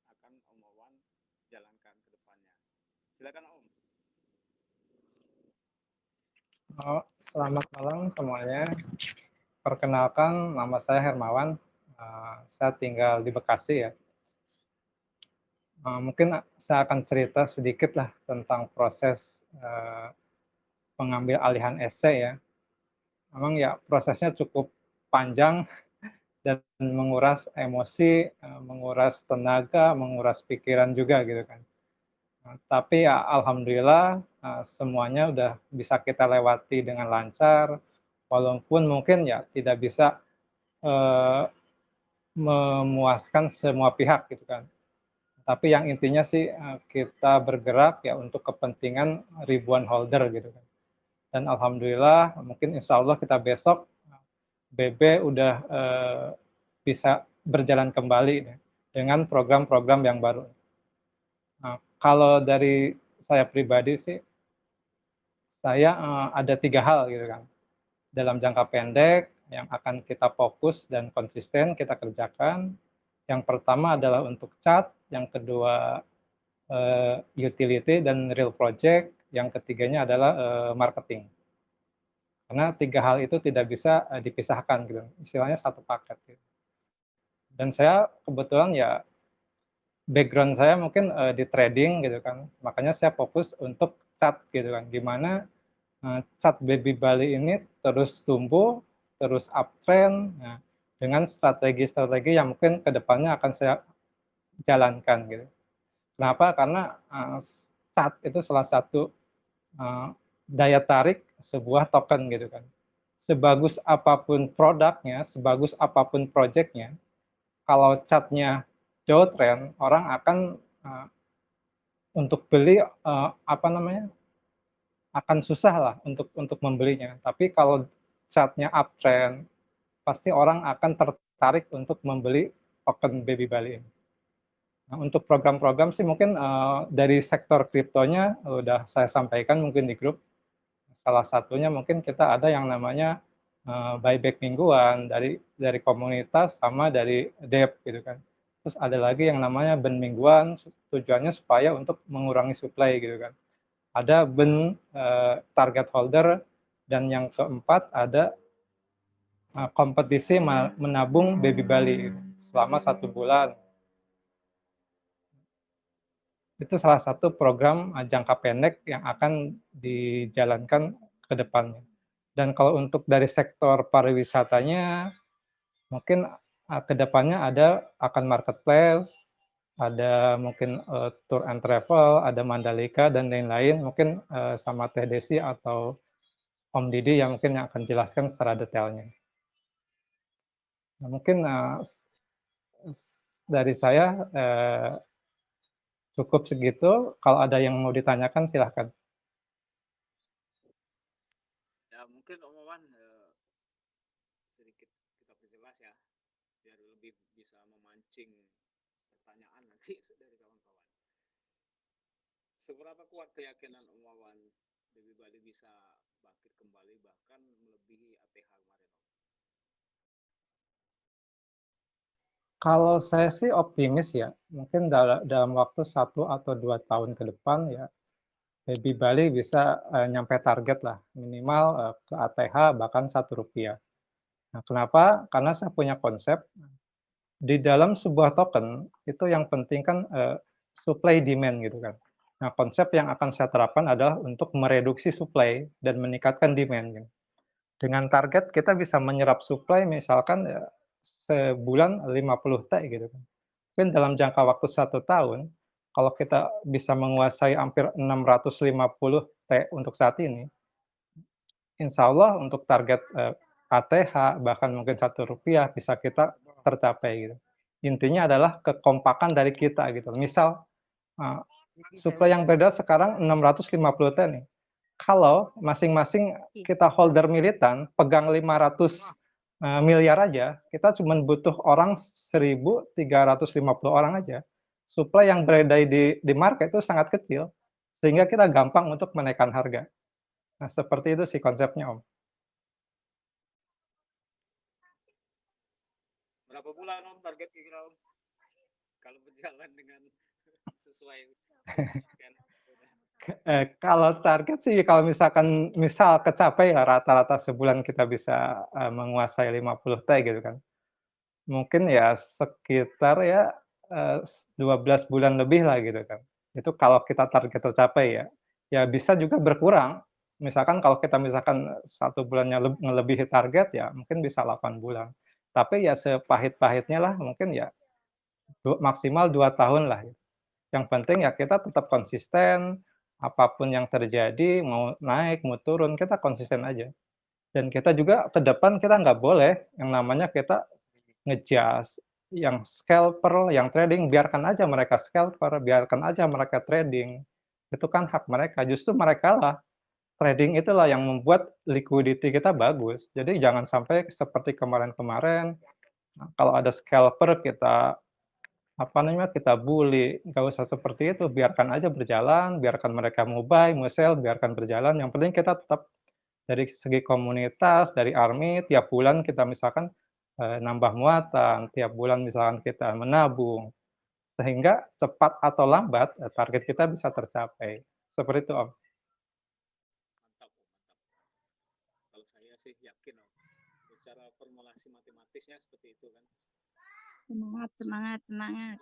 akan Om Wawan jalankan ke depannya. Silakan Om. Selamat malam semuanya. Perkenalkan, nama saya Hermawan. Saya tinggal di Bekasi ya. Mungkin saya akan cerita sedikit lah tentang proses pengambil alihan esai ya. Memang ya prosesnya cukup panjang dan menguras emosi, menguras tenaga, menguras pikiran juga gitu kan. Tapi ya alhamdulillah semuanya udah bisa kita lewati dengan lancar, walaupun mungkin ya tidak bisa memuaskan semua pihak gitu kan. Tapi yang intinya sih kita bergerak ya untuk kepentingan ribuan holder gitu kan. Dan alhamdulillah mungkin insya Allah kita besok BB udah bisa berjalan kembali dengan program-program yang baru. Nah, kalau dari saya pribadi sih, saya ada 3 hal gitu kan. Dalam jangka pendek, yang akan kita fokus dan konsisten kita kerjakan. Yang pertama adalah untuk chat, yang kedua utility dan real project, yang ketiganya adalah marketing. Karena 3 hal itu tidak bisa dipisahkan gitu, istilahnya satu paket gitu. Dan saya kebetulan ya background saya mungkin di trading gitu kan, makanya saya fokus untuk chat gitu kan, gimana chat Baby Bali ini terus tumbuh, terus uptrend, nah, dengan strategi-strategi yang mungkin kedepannya akan saya jalankan gitu. Kenapa? Karena chat itu salah satu daya tarik sebuah token gitu kan. Sebagus apapun produknya, sebagus apapun projectnya, kalau chatnya jauh trend, orang akan untuk beli akan susah lah untuk membelinya. Tapi kalau chatnya uptrend, pasti orang akan tertarik untuk membeli token Baby Bali ini. Nah, untuk program-program sih mungkin dari sektor kriptonya udah saya sampaikan mungkin di grup. Salah satunya mungkin kita ada yang namanya buyback mingguan dari komunitas sama dari DEP gitu kan. Terus ada lagi yang namanya ben mingguan, tujuannya supaya untuk mengurangi supply gitu kan. Ada ben target holder, dan yang keempat ada kompetisi menabung Baby Bali selama 1 bulan. Itu salah satu program jangka pendek yang akan dijalankan ke depannya. Dan kalau untuk dari sektor pariwisatanya, mungkin ke depannya akan marketplace, ada mungkin tour and travel, ada Mandalika dan lain-lain, mungkin sama Teh Desi atau Om Didi yang mungkin akan jelaskan secara detailnya. Nah, mungkin dari saya cukup segitu. Kalau ada yang mau ditanyakan silahkan. Ya mungkin Om Wawan sedikit kita perjelas ya, biar lebih bisa memancing pertanyaan nanti dari kawan-kawan. Seberapa kuat keyakinan Om Wawan Baby Bali bisa bangkit kembali bahkan melebihi ATH kemarin? Kalau saya sih optimis ya, mungkin dalam waktu 1 atau 2 tahun ke depan ya, Baby Bali bisa nyampe target lah, minimal ke ATH bahkan Rp1. Nah, kenapa? Karena saya punya konsep, di dalam sebuah token, itu yang penting kan supply demand gitu kan. Nah, konsep yang akan saya terapkan adalah untuk mereduksi supply dan meningkatkan demand gitu. Dengan target kita bisa menyerap supply misalkan ya, sebulan 50 T gitu kan. Mungkin dalam jangka waktu 1 tahun, kalau kita bisa menguasai hampir 650 T untuk saat ini, insya Allah untuk target ATH bahkan mungkin Rp1 bisa kita tercapai gitu. Intinya adalah kekompakan dari kita gitu. Misal supply yang beredar sekarang 650 T nih. Kalau masing-masing kita holder militan pegang 500 miliar aja, kita cuma butuh orang 1.350 orang aja. Supply yang beredar di market itu sangat kecil, sehingga kita gampang untuk menaikkan harga. Nah, seperti itu sih konsepnya, Om. Berapa bulan Om target kira-kira Om? Kalau berjalan dengan sesuai scan. Kalau target sih kalau misal kecapai ya rata-rata sebulan kita bisa menguasai 50 T gitu kan. Mungkin ya sekitar ya 12 bulan lebih lah gitu kan. Itu kalau kita target tercapai ya. Ya bisa juga berkurang. Misalkan kalau kita 1 bulannya melebihi target ya mungkin bisa 8 bulan. Tapi ya sepahit-pahitnya lah mungkin ya maksimal 2 tahun lah. Yang penting ya kita tetap konsisten, apapun yang terjadi, mau naik, mau turun, kita konsisten aja. Dan kita juga ke depan kita nggak boleh yang namanya kita ngejas yang scalper, yang trading, biarkan aja mereka scalper, biarkan aja mereka trading. Itu kan hak mereka, justru mereka lah. Trading itulah yang membuat liquidity kita bagus. Jadi jangan sampai seperti kemarin-kemarin, kalau ada scalper kita kita bully, nggak usah seperti itu, biarkan aja berjalan, biarkan mereka mau buy, mau sell, biarkan berjalan, yang penting kita tetap Dari segi komunitas, dari ARMY, tiap bulan kita misalkan nambah muatan, tiap bulan misalkan kita menabung, sehingga cepat atau lambat target kita bisa tercapai. Seperti itu, Om. Mantap, Om, mantap. Kalau saya sih yakin, Om. Secara formulasi matematisnya seperti itu kan. Semangat, semangat, semangat.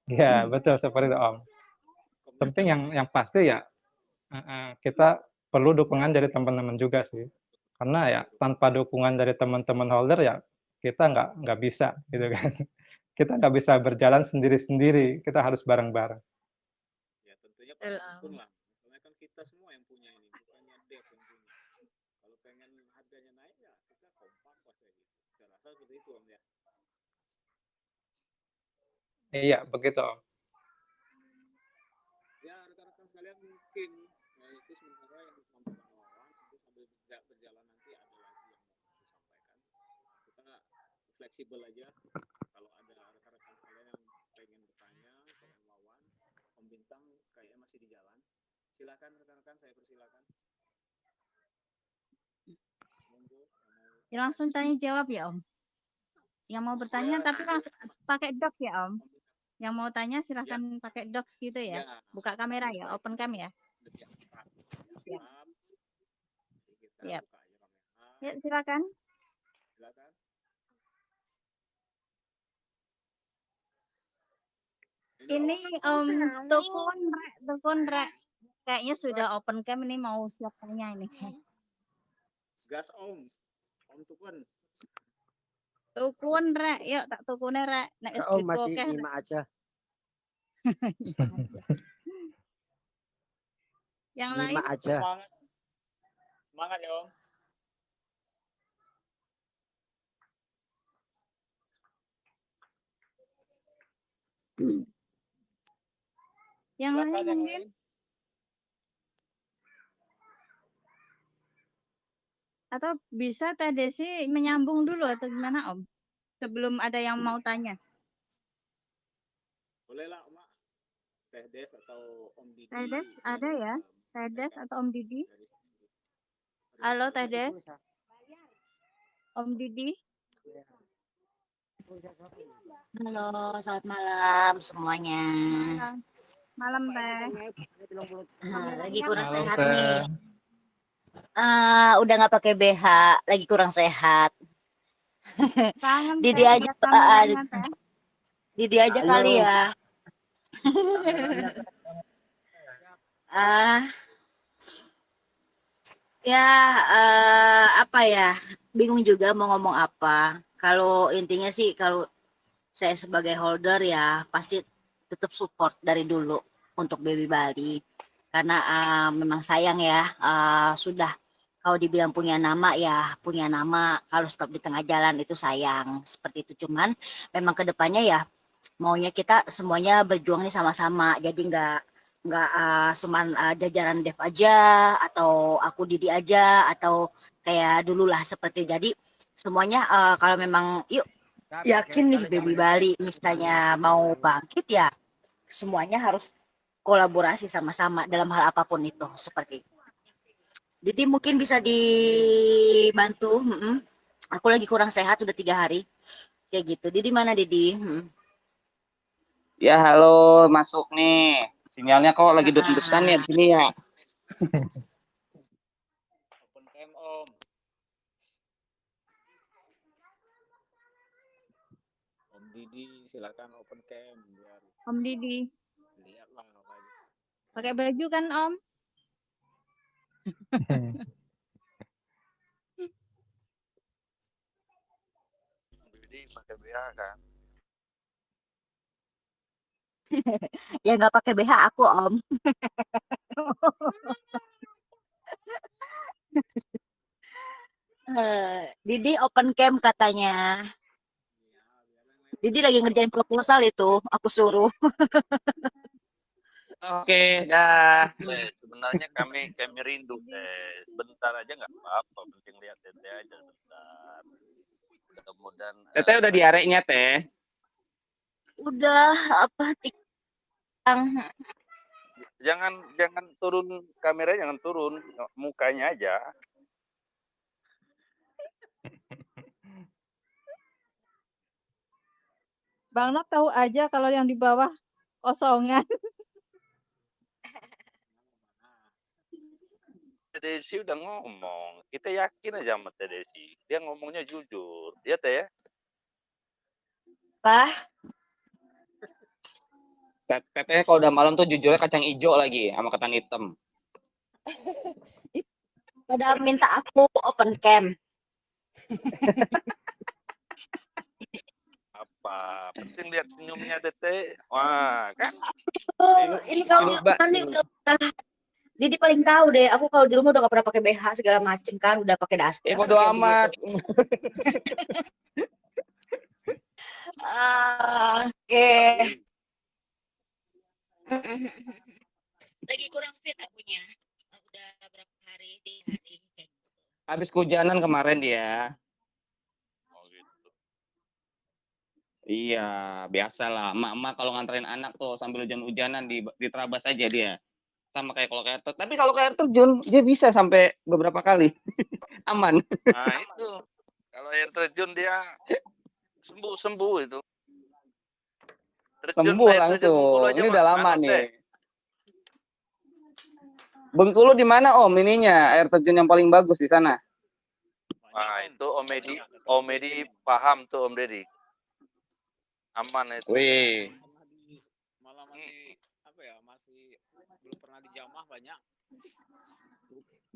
Iya, betul seperti itu, Om. Penting yang pasti ya kita perlu dukungan dari teman-teman juga sih. Karena ya tanpa dukungan dari teman-teman holder ya kita nggak bisa gitu kan. Kita nggak bisa berjalan sendiri-sendiri, kita harus bareng-bareng. Ya tentunya pun lah. Soalnya kan kita semua yang punya ini, bukannya Dev yang punya. Kalau pengen harganya naik ya kita kompak pas kayak gitu. Saya rasa seperti itu, Om ya. Iya, begitu, Om. Ya rekan-rekan sekalian mungkin itu sementara yang disampaikan Wawan, nanti sambil berjalan nanti ada lagi yang mau disampaikan. Kita fleksibel aja. Kalau ada rekan-rekan sekalian yang pengen bertanya ke Om Wawan, Om Bintang kayaknya masih di jalan. Silakan rekan-rekan, saya persilakan. Monggo. Ya, langsung tanya jawab ya, Om. Yang mau bertanya tapi langsung pakai doc ya, Om. Yang mau tanya silahkan pakai docs gitu ya. Buka kamera ya, open cam ya. Siap. Siap. Ya, silakan. Silakan. Ini Tukun Rek. Kayaknya sudah open cam, ini mau siap tanya ini. Gas Om. Om Tukun. Tukun Rek, yuk tak tukune Rek. Nek wis Om masih nyimak aja. Yang lain Nyimak aja. Semangat. Semangat ya, Om. yang Silakan, lain mungkin. Atau bisa Teh Desi menyambung dulu atau gimana, Om? Sebelum ada yang mau tanya. Boleh lah, Om. Teh Des atau Om Didi. Teh Des ada ya? Teh Des atau Om Didi? Halo Teh Des. Om Didi. Halo, selamat malam semuanya. Malam Teh. Lagi kurang Malam, sehat Teh. nih. Udah nggak pakai BH, lagi kurang sehat. Kangen Didi Teh, aja, lihat kameranya, Teh. Didi aja kali ya. Apa ya? Bingung juga mau ngomong apa. Kalau intinya sih kalau saya sebagai holder ya pasti tetap support dari dulu untuk Baby Bali karena memang sayang ya sudah kalau dibilang punya nama ya punya nama, kalau stop di tengah jalan itu sayang seperti itu. Cuman memang kedepannya ya maunya kita semuanya berjuang nih sama-sama, jadi nggak cuman jajaran Dev aja atau aku Didi aja atau kayak dulu lah seperti. Jadi semuanya kalau memang yuk yakin nih Baby Bali misalnya mau bangkit ya semuanya harus kolaborasi sama-sama dalam hal apapun itu seperti itu. Didi mungkin bisa dibantu. Aku lagi kurang sehat udah 3 hari kayak gitu. Didi mana Didi? Ya halo, masuk nih. Sinyalnya kok lagi duduk-dudukan nih di sini ya. Open cam, Om. Om Didi, silakan open cam biar Om Didi. lihatlah apa aja. Pakai baju kan, Om? Jadi pakai BH kan. Ya nggak pakai BH aku Om. Didi open cam katanya. Didi lagi ngerjain proposal itu, aku suruh. Oke, dah. Sebenarnya kami rindu bentar aja nggak apa-apa, penting lihat Tete aja bentar. Mudah-mudahan. Tete udah di areknya Teh. Udah apa Jangan turun kamera, jangan turun mukanya aja. Bang Nok tahu aja kalau yang di bawah kosongan. Teh Desi udah ngomong, kita yakin aja sama Teh Desi. Dia ngomongnya jujur, ya Teh ya. Pak, Teteh kalau udah malam tuh jujurnya kacang hijau lagi sama ketan hitam. pada minta aku open cam. Apa? Penting lihat senyumnya Teh. Wah, kan? Ini kalau nih udah Didi paling tahu deh. Aku kalau di rumah udah gak pernah pakai BH segala macem kan, udah pakai daster. Bodo amat. Oke. Lagi kurang fit akunya. Udah berapa hari di hari kayak gitu. Habis kehujanan kemarin dia. Oh gitu. Iya, biasalah. Emak-emak kalau nganterin anak tuh sambil hujan-hujanan di terabas aja dia. Sama kayak kalau kayak tapi kalau kayak terjun dia bisa sampai beberapa kali. Aman. Nah itu kalau air terjun dia sembuh itu. Terjun, Sembuh air terjun Bengkulu langsung. aja Ini udah lama banget, nih. Teh. Bengkulu di mana Om ininya? Air terjun yang paling bagus di sana. Nah itu Om Edi paham tuh Om Deddy. Aman itu. Wih. Malah masih apa ya? Masih belum pernah dijamah banyak.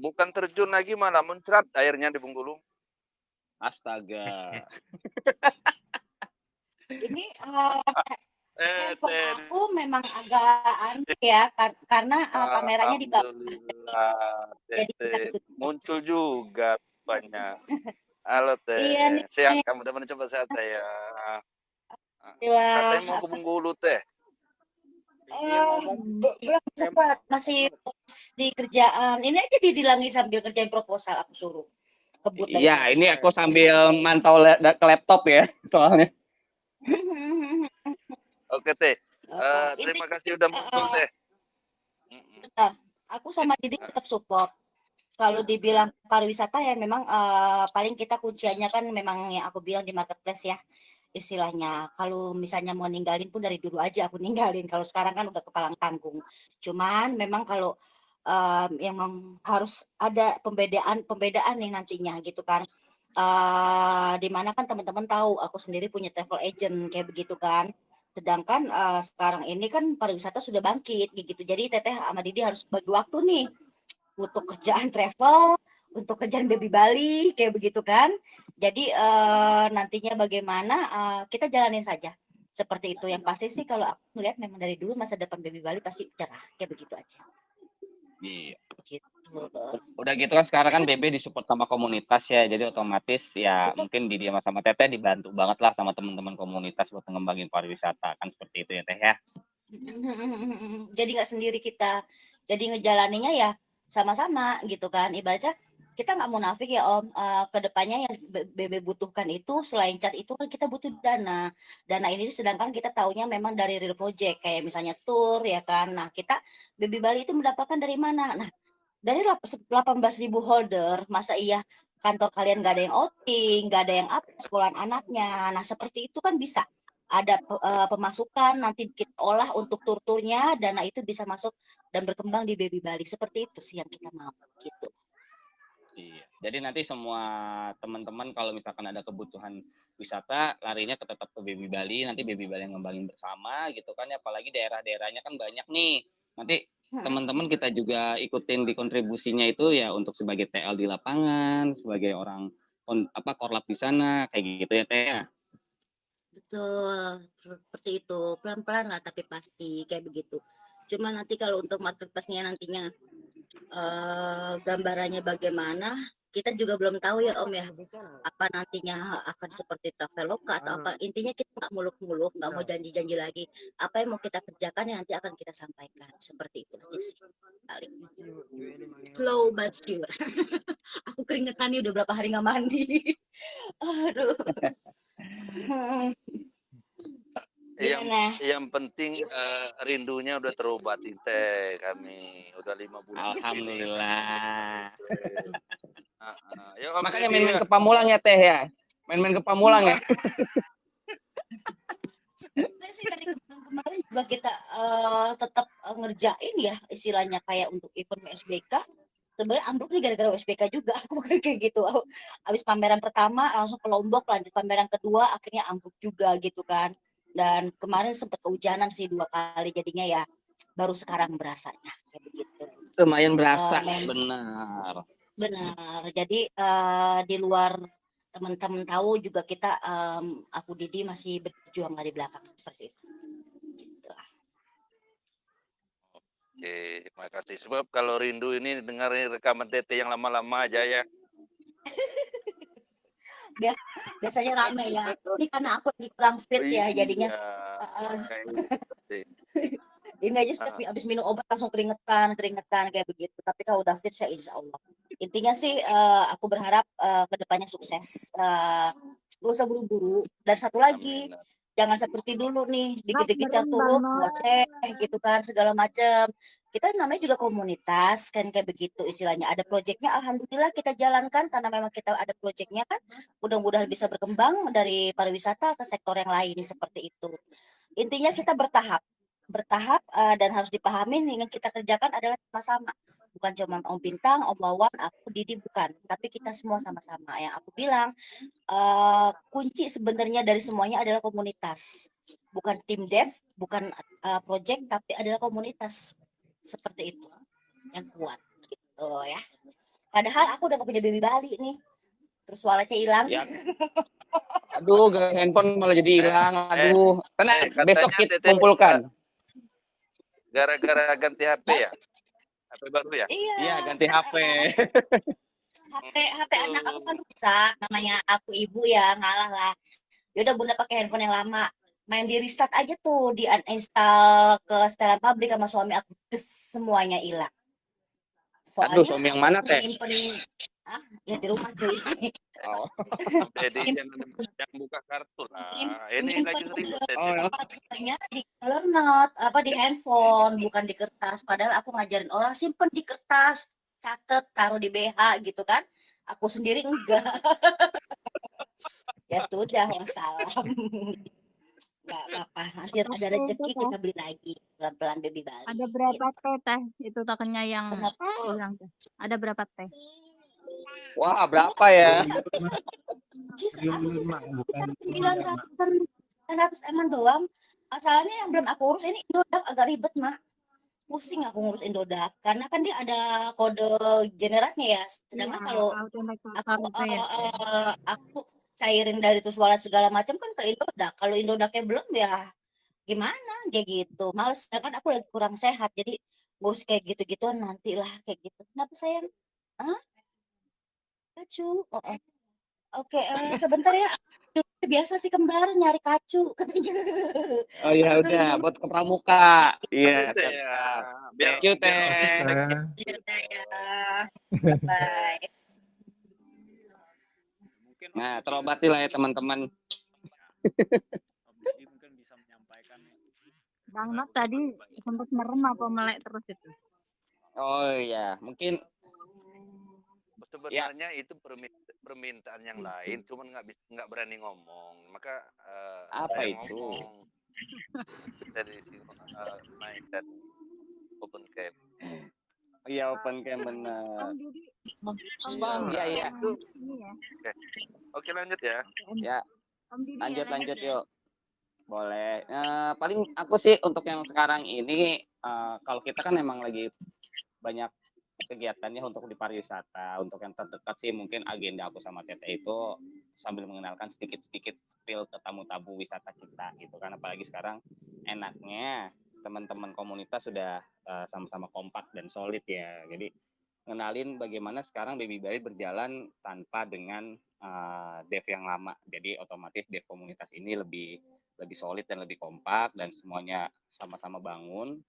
Bukan terjun lagi malah muncrat airnya di Bengkulu. Astaga. Ini Teh. aku memang agak aneh ya karena kameranya di bawah. Alhamdulillah, Teh. Jadi bisa ketutup. Muncul juga banyak. Halo Teh. Iya nih. Sehat kamu udah mencoba sehat Teh ya. Alhamdulillah. Katanya mau ke Bengkulu Teh. Belum sempat, masih fokus di kerjaan. Ini aja didilangi sambil kerjain proposal aku suruh. Kebut dari Iya, tadi. ini aku sambil mantau ke laptop ya, soalnya. Oke Teh. Terima kasih udah muncul Teh. Aku sama Didi tetap support. Kalau dibilang pariwisata ya memang paling kita kunciannya kan memang yang aku bilang di marketplace ya istilahnya. Kalau misalnya mau ninggalin pun dari dulu aja aku ninggalin. Kalau sekarang kan udah kepalang tanggung. Cuman memang kalau yang harus ada pembedaan nih nantinya gitu kan. Dimana kan teman-teman tahu aku sendiri punya travel agent kayak begitu kan. Sedangkan sekarang ini kan pariwisata sudah bangkit gitu. Jadi Teteh sama Didi harus bagi waktu nih untuk kerjaan travel, untuk kerjaan baby Bali kayak begitu kan. Jadi nantinya bagaimana kita jalanin saja seperti itu. Yang pasti sih kalau aku melihat memang dari dulu masa depan baby Bali pasti cerah kayak begitu aja. Iya. Gitu. Udah gitu kan sekarang kan BB disupport sama komunitas ya, jadi otomatis ya mungkin di dia sama Teteh dibantu banget lah sama teman-teman komunitas buat mengembangin pariwisata kan seperti itu ya Teh ya. Jadi nggak sendiri kita, jadi ngejalaninnya ya sama-sama gitu kan. Ibaratnya kita nggak munafik ya Om, kedepannya yang BB butuhkan itu selain cat itu kan kita butuh dana ini sedangkan kita taunya memang dari real project kayak misalnya tour ya kan. Nah kita BB Bali itu mendapatkan dari mana? Nah dari 18.000 holder, masa iya kantor kalian nggak ada yang outing, nggak ada yang apa sekolahan anaknya. Nah seperti itu kan bisa ada pemasukan nanti kita olah untuk tur-turnya, dana itu bisa masuk dan berkembang di Baby Bali. Seperti itu sih yang kita mau gitu. Iya. Jadi nanti semua teman-teman kalau misalkan ada kebutuhan wisata larinya tetap ke Baby Bali, nanti Baby Bali yang ngembangin bersama gitu kan ya, apalagi daerah-daerahnya kan banyak nih. Nanti teman-teman kita juga ikutin di kontribusinya itu ya untuk sebagai TL di lapangan, sebagai orang korlap di sana kayak gitu ya Teh. Betul, seperti itu. Pelan-pelan lah tapi pasti kayak begitu. Cuma nanti kalau untuk marketplace-nya nantinya gambarannya bagaimana, kita juga belum tahu ya Om ya. Apa nantinya akan seperti Traveloka atau apa. Intinya kita nggak muluk-muluk, nggak mau janji-janji lagi. Apa yang mau kita kerjakan yang nanti akan kita sampaikan. Seperti itu aja sih. Paling slow but sure. Aku keringetan nih udah berapa hari nggak mandi. Aduh. Yang penting rindunya udah terobati Teh kami udah 5 bulan. Alhamdulillah. Makanya main-main ke Pamulang ya Teh ya. Main-main ke Pamulang ya. Sebenarnya sih dari kemarin juga kita tetap ngerjain ya istilahnya kayak untuk event USBK. Sebenarnya ambruk nih gara-gara USBK juga aku kayak gitu. Habis pameran pertama langsung ke Lombok, lanjut pameran kedua akhirnya ambruk juga gitu kan. Dan kemarin sempat kehujanan sih 2 kali jadinya ya baru sekarang berasanya kayak begitu. Lumayan berasa, Memang benar. benar. Jadi di luar teman-teman tahu juga kita aku Didi masih berjuang di belakang seperti itu. Gitu lah. Oke, terima kasih. Sebab kalau rindu ini dengerin rekaman Tete yang lama-lama aja ya. Biasanya rame ya. Ini karena aku lagi kurang fit ya jadinya. Ini aja setiap habis minum obat langsung keringetan kayak begitu. Tapi kalau udah fit saya insya Allah. Intinya sih aku berharap kedepannya sukses. Gak usah buru-buru. Dan satu lagi, jangan seperti dulu nih dikejar-kejar turun buat gitu kan segala macam. Kita namanya juga komunitas kan kayak begitu istilahnya. Ada proyeknya, alhamdulillah kita jalankan karena memang kita ada proyeknya kan. Mudah-mudahan bisa berkembang dari pariwisata ke sektor yang lain seperti itu. Intinya kita bertahap dan harus dipahami yang kita kerjakan adalah sama-sama. Bukan cuma Om Bintang, Om Wawan, aku Didi bukan, tapi kita semua sama-sama. Yang aku bilang kunci sebenarnya dari semuanya adalah komunitas. Bukan tim dev, bukan project, tapi adalah komunitas. Seperti itu yang kuat gitu ya. Padahal aku udah gak punya baby Bali nih. Terus walletnya hilang. Ya. Aduh, handphone malah jadi hilang. Aduh, tenang, besok kita kumpulkan. Gara-gara ganti HP ya? HP baru ya? Iya, ganti HP. HP anak aku kan rusak, namanya aku ibu ya, ngalah lah. Yaudah bunda pakai handphone yang lama. Main di restart aja tuh, di uninstall ke setelan pabrik sama suami aku, semuanya hilang. Aduh, suami yang mana teh? Ya di rumah cuy. Oh. Jadi jangan buka kartu lah. Ini lagi ribut. Pastinya di Evernote, di handphone, bukan di kertas. Padahal aku ngajarin orang simpen di kertas, catet, taruh di BH gitu kan. Aku sendiri enggak. Ya sudah, wassalam. Enggak apa-apa. Nanti ada rezeki kita beli lagi pelan-pelan baby Bali. Ada berapa teh itu tokennya yang hilang tuh? Ada berapa teh? Wah, berapa ya? 900 eman doang. Masalahnya yang belum aku urus ini Indodax agak ribet, Mak. Pusing aku ngurus Indodax karena kan dia ada kode generatnya ya. Sedangkan kalau aku cairin dari terus wallet segala macam kan ke Indodax. Kalau Indodaxnya belum ya gimana kayak gitu. Males, sedangkan aku lagi kurang sehat jadi ngurus kayak gitu-gituan nantilah kayak gitu. Kenapa sayang? Kacu. Oke, sebentar ya. Biasa sih kembar nyari kacu katanya. Oh iya udah buat ke pramuka. Iya, thank you teh. Bye. Nah, terobati lah ya teman-teman. Mungkin bisa menyampaikan. Bang Nok tadi sempat merem apa melek terus itu? Oh iya, mungkin sebenarnya itu permintaan yang lain, cuman nggak berani ngomong. Maka apa saya itu? ngomong dari mindset open camp. Iya open camp benar. Iya. Oke lanjut ya. Ya. Lanjut yuk. Boleh. Paling aku sih untuk yang sekarang ini kalau kita kan emang lagi banyak kegiatannya untuk di pariwisata. Untuk yang terdekat sih mungkin agenda aku sama Tete itu sambil mengenalkan sedikit-sedikit spill ke tamu-tamu wisata kita gitu kan. Apalagi sekarang enaknya teman-teman komunitas sudah sama-sama kompak dan solid ya. Jadi ngenalin bagaimana sekarang Baby Bali berjalan tanpa dengan dev yang lama. Jadi otomatis dev komunitas ini lebih solid dan lebih kompak dan semuanya sama-sama bangun.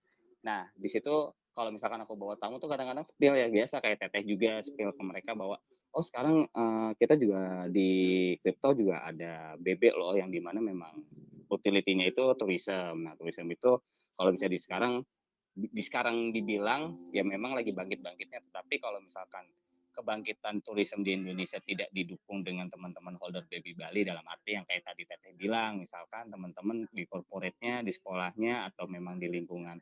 Nah, di situ kalau misalkan aku bawa tamu tuh kadang-kadang spill ya biasa kayak Teteh juga spill ke mereka bahwa oh sekarang kita juga di crypto juga ada BB loh yang dimana memang utility-nya itu tourism. Nah, tourism itu kalau bisa di sekarang dibilang ya memang lagi bangkit-bangkitnya, tetapi kalau misalkan kebangkitan turisme di Indonesia tidak didukung dengan teman-teman holder Baby Bali, dalam arti yang kayak tadi Teteh bilang, misalkan teman-teman di corporate-nya, di sekolahnya, atau memang di lingkungan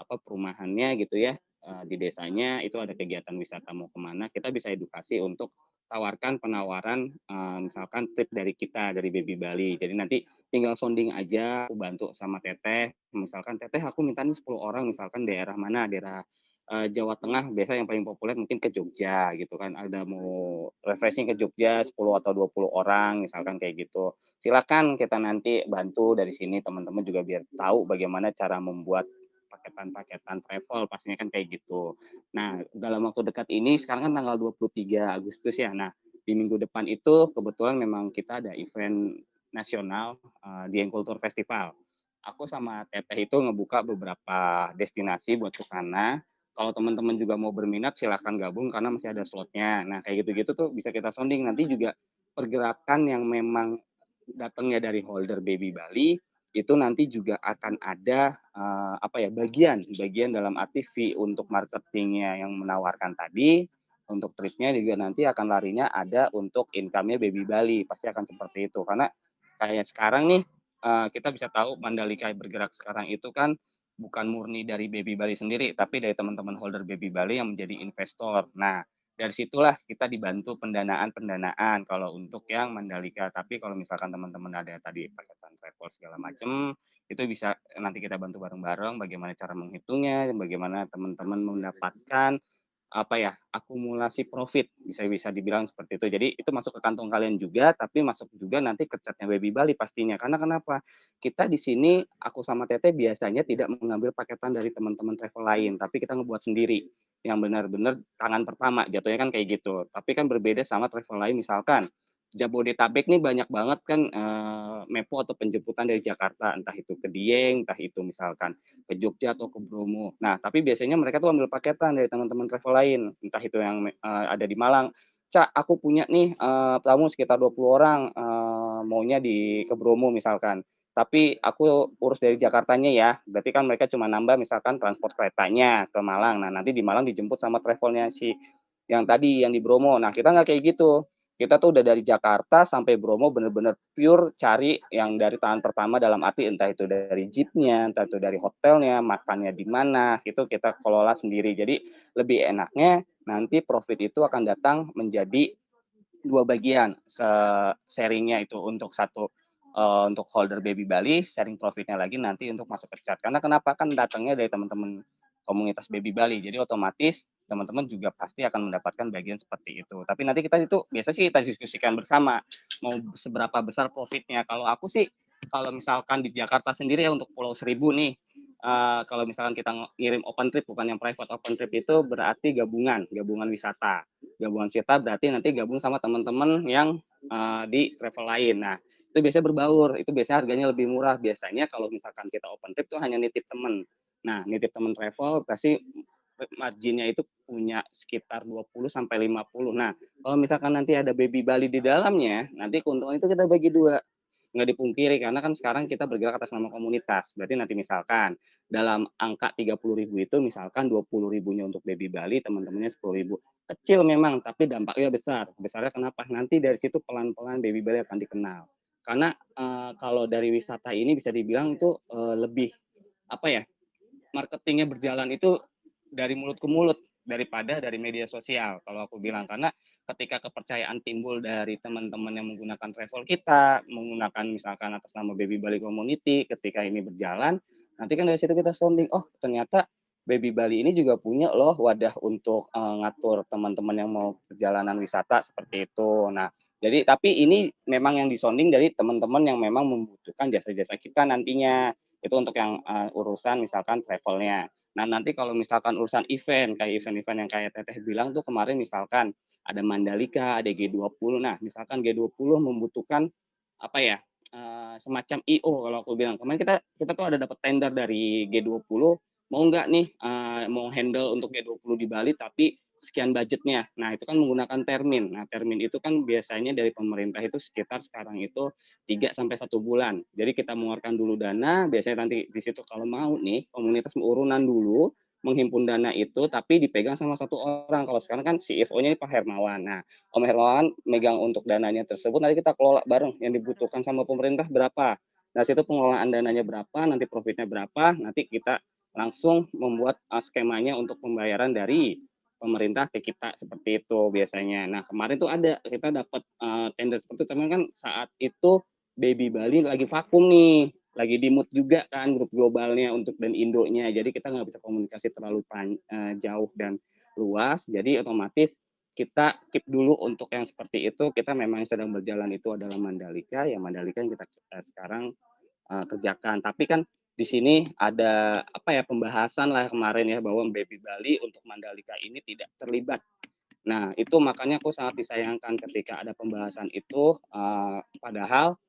perumahannya gitu ya, di desanya itu ada kegiatan wisata mau kemana, kita bisa edukasi untuk tawarkan penawaran misalkan trip dari kita, dari Baby Bali. Jadi nanti tinggal sounding aja, aku bantu sama Teteh, misalkan Teteh aku minta nih 10 orang, misalkan daerah mana, daerah Jawa Tengah, biasa yang paling populer mungkin ke Jogja gitu kan, ada mau refreshing ke Jogja 10 atau 20 orang misalkan kayak gitu. Silakan kita nanti bantu dari sini, teman-teman juga biar tahu bagaimana cara membuat paketan-paketan travel, pastinya kan kayak gitu. Nah, dalam waktu dekat ini sekarang kan tanggal 23 Agustus ya. Nah, di minggu depan itu kebetulan memang kita ada event nasional Dieng Kultur Festival. Aku sama Teteh itu ngebuka beberapa destinasi buat ke sana. Kalau teman-teman juga mau berminat silahkan gabung karena masih ada slotnya. Nah, kayak gitu-gitu tuh bisa kita sounding. Nanti juga pergerakan yang memang datangnya dari holder Baby Bali itu nanti juga akan ada bagian dalam arti fee untuk marketingnya yang menawarkan tadi, untuk tripnya juga nanti akan larinya ada untuk income-nya Baby Bali, pasti akan seperti itu. Karena kayak sekarang nih kita bisa tahu Mandalika bergerak sekarang itu kan bukan murni dari Baby Bali sendiri, tapi dari teman-teman holder Baby Bali yang menjadi investor. Nah, dari situlah kita dibantu pendanaan kalau untuk yang Mandalika. Tapi kalau misalkan teman-teman ada tadi paketan travel segala macam, itu bisa nanti kita bantu bareng-bareng bagaimana cara menghitungnya, bagaimana teman-teman mendapatkan akumulasi profit, bisa dibilang seperti itu. Jadi itu masuk ke kantong kalian juga, tapi masuk juga nanti ke catnya Baby Bali pastinya. Karena kenapa? Kita di sini, aku sama Teteh biasanya tidak mengambil paketan dari teman-teman travel lain, tapi kita ngebuat sendiri. Yang benar-benar tangan pertama, jatuhnya kan kayak gitu. Tapi kan berbeda sama travel lain, misalkan Jabodetabek nih banyak banget kan mepo atau penjemputan dari Jakarta, entah itu ke Dieng, entah itu misalkan ke Jogja atau ke Bromo. Nah, tapi biasanya mereka tuh ambil paketan dari teman-teman travel lain, entah itu yang ada di Malang. Cak, aku punya nih tamu sekitar 20 orang maunya ke Bromo misalkan. Tapi aku urus dari Jakartanya ya. Berarti kan mereka cuma nambah misalkan transport keretanya ke Malang. Nah, nanti di Malang dijemput sama travelnya si yang tadi yang di Bromo. Nah, kita nggak kayak gitu. Kita tuh udah dari Jakarta sampai Bromo bener-bener pure cari yang dari tangan pertama, dalam arti entah itu dari jeepnya, entah itu dari hotelnya, makannya di mana, itu kita kelola sendiri. Jadi lebih enaknya nanti profit itu akan datang menjadi 2 bagian, sharingnya itu untuk untuk holder Baby Bali, sharing profitnya lagi nanti untuk masuk ke chart. Karena kenapa? Kan datangnya dari teman-teman komunitas Baby Bali, jadi otomatis teman-teman juga pasti akan mendapatkan bagian seperti itu. Tapi nanti kita itu biasa sih kita diskusikan bersama, mau seberapa besar profitnya. Kalau aku sih, kalau misalkan di Jakarta sendiri ya untuk Pulau Seribu nih, kalau misalkan kita ngirim open trip, bukan yang private open trip, itu berarti gabungan wisata. Gabungan wisata berarti nanti gabung sama teman-teman yang di travel lain. Nah, itu biasanya berbaur, itu biasanya harganya lebih murah. Biasanya kalau misalkan kita open trip tuh hanya nitip teman. Nah, nitip teman travel pasti marginnya itu punya sekitar 20 sampai 50. Nah, kalau misalkan nanti ada Baby Bali di dalamnya, nanti keuntungan itu kita bagi 2. Nggak dipungkiri karena kan sekarang kita bergerak atas nama komunitas. Berarti nanti misalkan dalam angka 30.000 itu misalkan 20.000-nya untuk Baby Bali, teman-temannya 10.000. Kecil memang, tapi dampaknya besar. Besarnya kenapa? Nanti dari situ pelan-pelan Baby Bali akan dikenal. Karena kalau dari wisata ini bisa dibilang itu lebih marketingnya berjalan itu dari mulut ke mulut daripada dari media sosial kalau aku bilang. Karena ketika kepercayaan timbul dari teman-teman yang menggunakan travel kita, menggunakan misalkan atas nama Baby Bali Community, ketika ini berjalan, nanti kan dari situ kita sounding, oh ternyata Baby Bali ini juga punya loh wadah untuk ngatur teman-teman yang mau perjalanan wisata seperti itu. Nah, jadi tapi ini memang yang disonding dari teman-teman yang memang membutuhkan jasa-jasa kita nantinya. Itu untuk yang urusan misalkan travelnya. Nah, nanti kalau misalkan urusan event, kayak event-event yang kayak Teteh bilang tuh kemarin misalkan ada Mandalika, ada G20. Nah, misalkan G20 membutuhkan semacam IO kalau aku bilang. Kemarin kita tuh ada dapat tender dari G20, mau nggak nih mau handle untuk G20 di Bali tapi sekian budgetnya. Nah, itu kan menggunakan termin. Nah, termin itu kan biasanya dari pemerintah itu sekitar sekarang itu 3 sampai 1 bulan. Jadi kita mengeluarkan dulu dana, biasanya nanti di situ kalau mau nih komunitas urunan dulu, menghimpun dana itu tapi dipegang sama satu orang. Kalau sekarang kan CFO-nya ini Pak Hermawan. Nah, Om Hermawan megang untuk dananya tersebut, nanti kita kelola bareng yang dibutuhkan sama pemerintah berapa. Nah, situ pengelolaan dananya berapa, nanti profitnya berapa, nanti kita langsung membuat skemanya untuk pembayaran dari pemerintah ke kita seperti itu biasanya. Nah, kemarin tuh ada kita dapat tender seperti itu, teman kan saat itu Baby Bali lagi vakum nih, lagi di mood juga kan grup globalnya untuk dan Indonya. Jadi kita nggak bisa komunikasi terlalu jauh dan luas. Jadi otomatis kita keep dulu untuk yang seperti itu. Kita memang sedang berjalan itu adalah Mandalika, ya Mandalika yang kita sekarang kerjakan. Tapi kan di sini ada apa ya pembahasan lah kemarin ya bahwa Baby Bali untuk Mandalika ini tidak terlibat. Nah itu makanya aku sangat disayangkan ketika ada pembahasan itu, padahal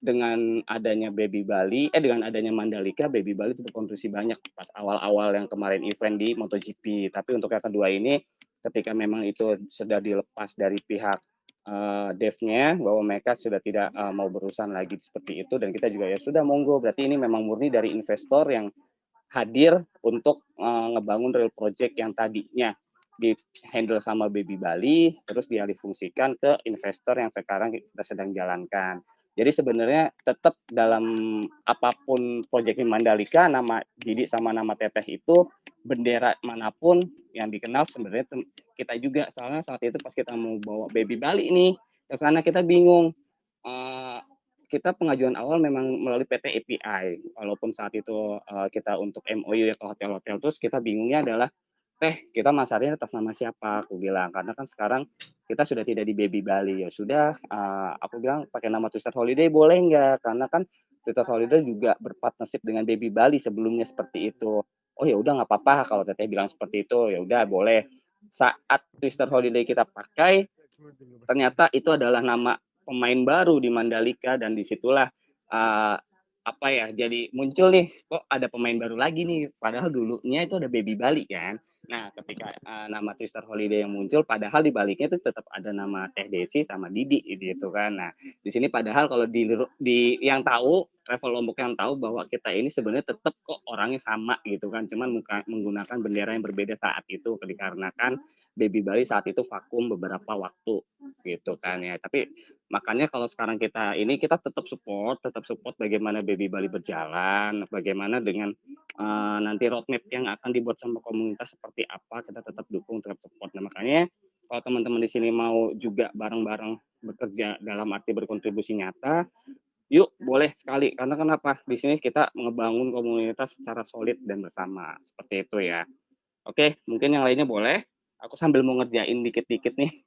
dengan adanya Baby Bali, dengan adanya Mandalika, Baby Bali itu berkontribusi banyak pas awal-awal yang kemarin event di MotoGP. Tapi untuk yang kedua ini, ketika memang itu sudah dilepas dari pihak devnya bahwa mereka sudah tidak mau berurusan lagi seperti itu, dan kita juga ya sudah monggo. Berarti ini memang murni dari investor yang hadir untuk ngebangun real project yang tadinya di handle sama Baby Bali, terus dialihfungsikan ke investor yang sekarang kita sedang jalankan. Jadi sebenarnya tetap dalam apapun proyek di Mandalika, nama Didi sama nama Teteh itu bendera manapun yang dikenal sebenarnya kita juga. Soalnya saat itu pas kita mau bawa Baby Bali ini ke sana kita bingung. Kita pengajuan awal memang melalui PT API. Walaupun saat itu kita untuk MOU ya ke hotel-hotel, terus kita bingungnya adalah kita masarnya atas nama siapa, aku bilang, karena kan sekarang kita sudah tidak di Baby Bali, ya sudah, aku bilang pakai nama Twister Holiday boleh nggak, karena kan Twister Holiday juga berpartnership dengan Baby Bali sebelumnya seperti itu. Oh ya udah nggak apa-apa kalau Teteh bilang seperti itu, ya udah boleh. Saat Twister Holiday kita pakai, ternyata itu adalah nama pemain baru di Mandalika, dan disitulah apa ya, jadi muncul nih, kok ada pemain baru lagi nih, padahal dulunya itu ada Baby Bali kan. Nah, ketika nama Twister Holiday yang muncul, padahal di baliknya itu tetap ada nama Teh Desi sama Didi gitu kan. Nah, di sini padahal kalau di yang tahu, travel Lombok yang tahu bahwa kita ini sebenarnya tetap kok orangnya sama gitu kan, cuman menggunakan bendera yang berbeda saat itu, dikarenakan Baby Bali saat itu vakum beberapa waktu gitu kan ya. Tapi makanya kalau sekarang kita tetap support bagaimana Baby Bali berjalan, bagaimana dengan nanti roadmap yang akan dibuat sama komunitas seperti apa, kita tetap dukung, tetap support. Nah makanya kalau teman-teman di sini mau juga bareng-bareng bekerja dalam arti berkontribusi nyata, yuk boleh sekali. Karena kenapa? Di sini kita ngebangun komunitas secara solid dan bersama seperti itu ya. Oke, mungkin yang lainnya boleh. Aku sambil mau ngerjain dikit-dikit nih.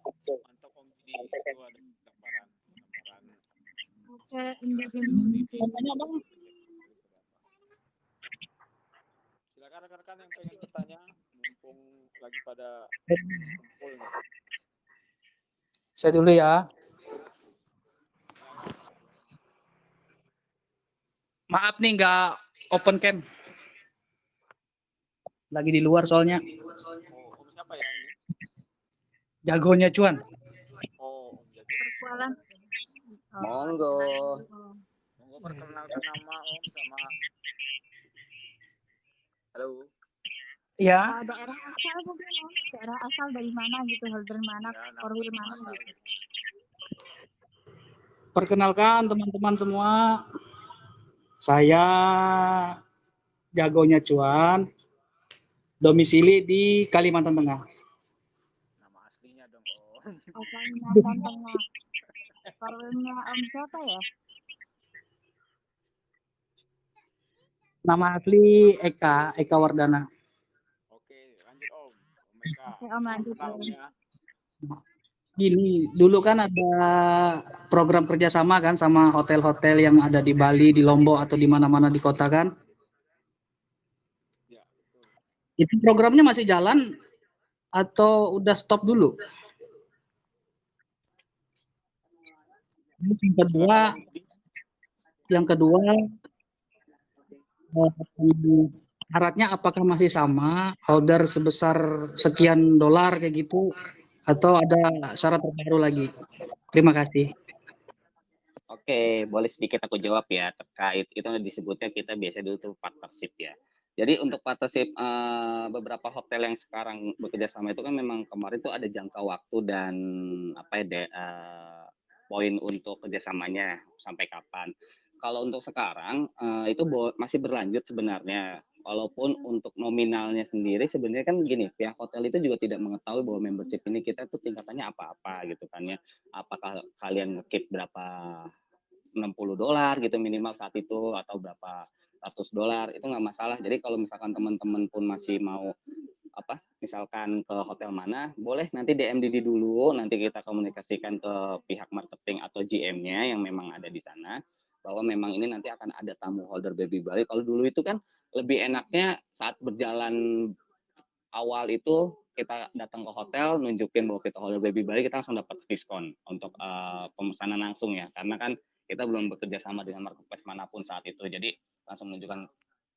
Oke, mantap Om Didi. Itu ada gambaran. Oke, tanya dong. Silakan rekan-rekan yang pengen bertanya, mumpung lagi pada kumpul nih. Saya dulu ya. Maaf nih nggak open cam. Lagi di luar soalnya. Oh, Om siapa ya ini? Jagonya cuan. Oh, Om Jago. Perkualan. Monggo. Monggo perkenalkan nama Om sama. Halo. Ya. Daerah asal mungkin Om. Daerah asal dari mana gitu, holder mana, korwil mana gitu. Perkenalkan teman-teman semua. Saya Jagonya cuan. Domisili di Kalimantan Tengah. Nama aslinya dong Om. Kalimantan Tengah. Korwilnya Om siapa ya? Nama asli Eka Wardana. Oke, lanjut Om. Om Eka. Oke, Om lanjut. Gini, dulu kan ada program kerjasama kan sama hotel-hotel yang ada di Bali, di Lombok atau di mana-mana di kota kan? Ya, betul. Itu programnya masih jalan atau udah stop dulu? Yang kedua, syaratnya apakah masih sama, holder sebesar sekian dolar kayak gitu, atau ada syarat terbaru lagi? Terima kasih. Oke, boleh sedikit aku jawab ya terkait itu disebutnya kita biasa dulu tuh partnership ya. Jadi untuk partnership beberapa hotel yang sekarang bekerja sama itu kan memang kemarin tuh ada jangka waktu dan apa ya poin untuk kerjasamanya sampai kapan. Kalau untuk sekarang itu masih berlanjut sebenarnya. Walaupun untuk nominalnya sendiri sebenarnya kan gini, pihak hotel itu juga tidak mengetahui bahwa membership ini kita tuh tingkatannya apa-apa gitu kan ya. Apakah kalian ngekeep berapa $60 gitu minimal saat itu atau berapa ratus dolar itu nggak masalah. Jadi kalau misalkan teman-teman pun masih mau apa misalkan ke hotel mana boleh nanti DM Didi dulu, nanti kita komunikasikan ke pihak marketing atau GM-nya yang memang ada di sana bahwa memang ini nanti akan ada tamu holder Baby Bali. Kalau dulu itu kan lebih enaknya saat berjalan awal itu kita datang ke hotel nunjukin bahwa kita holder Baby Bali, kita langsung dapat diskon untuk pemesanan langsung ya, karena kan kita belum bekerja sama dengan marketplace manapun saat itu, jadi langsung menunjukkan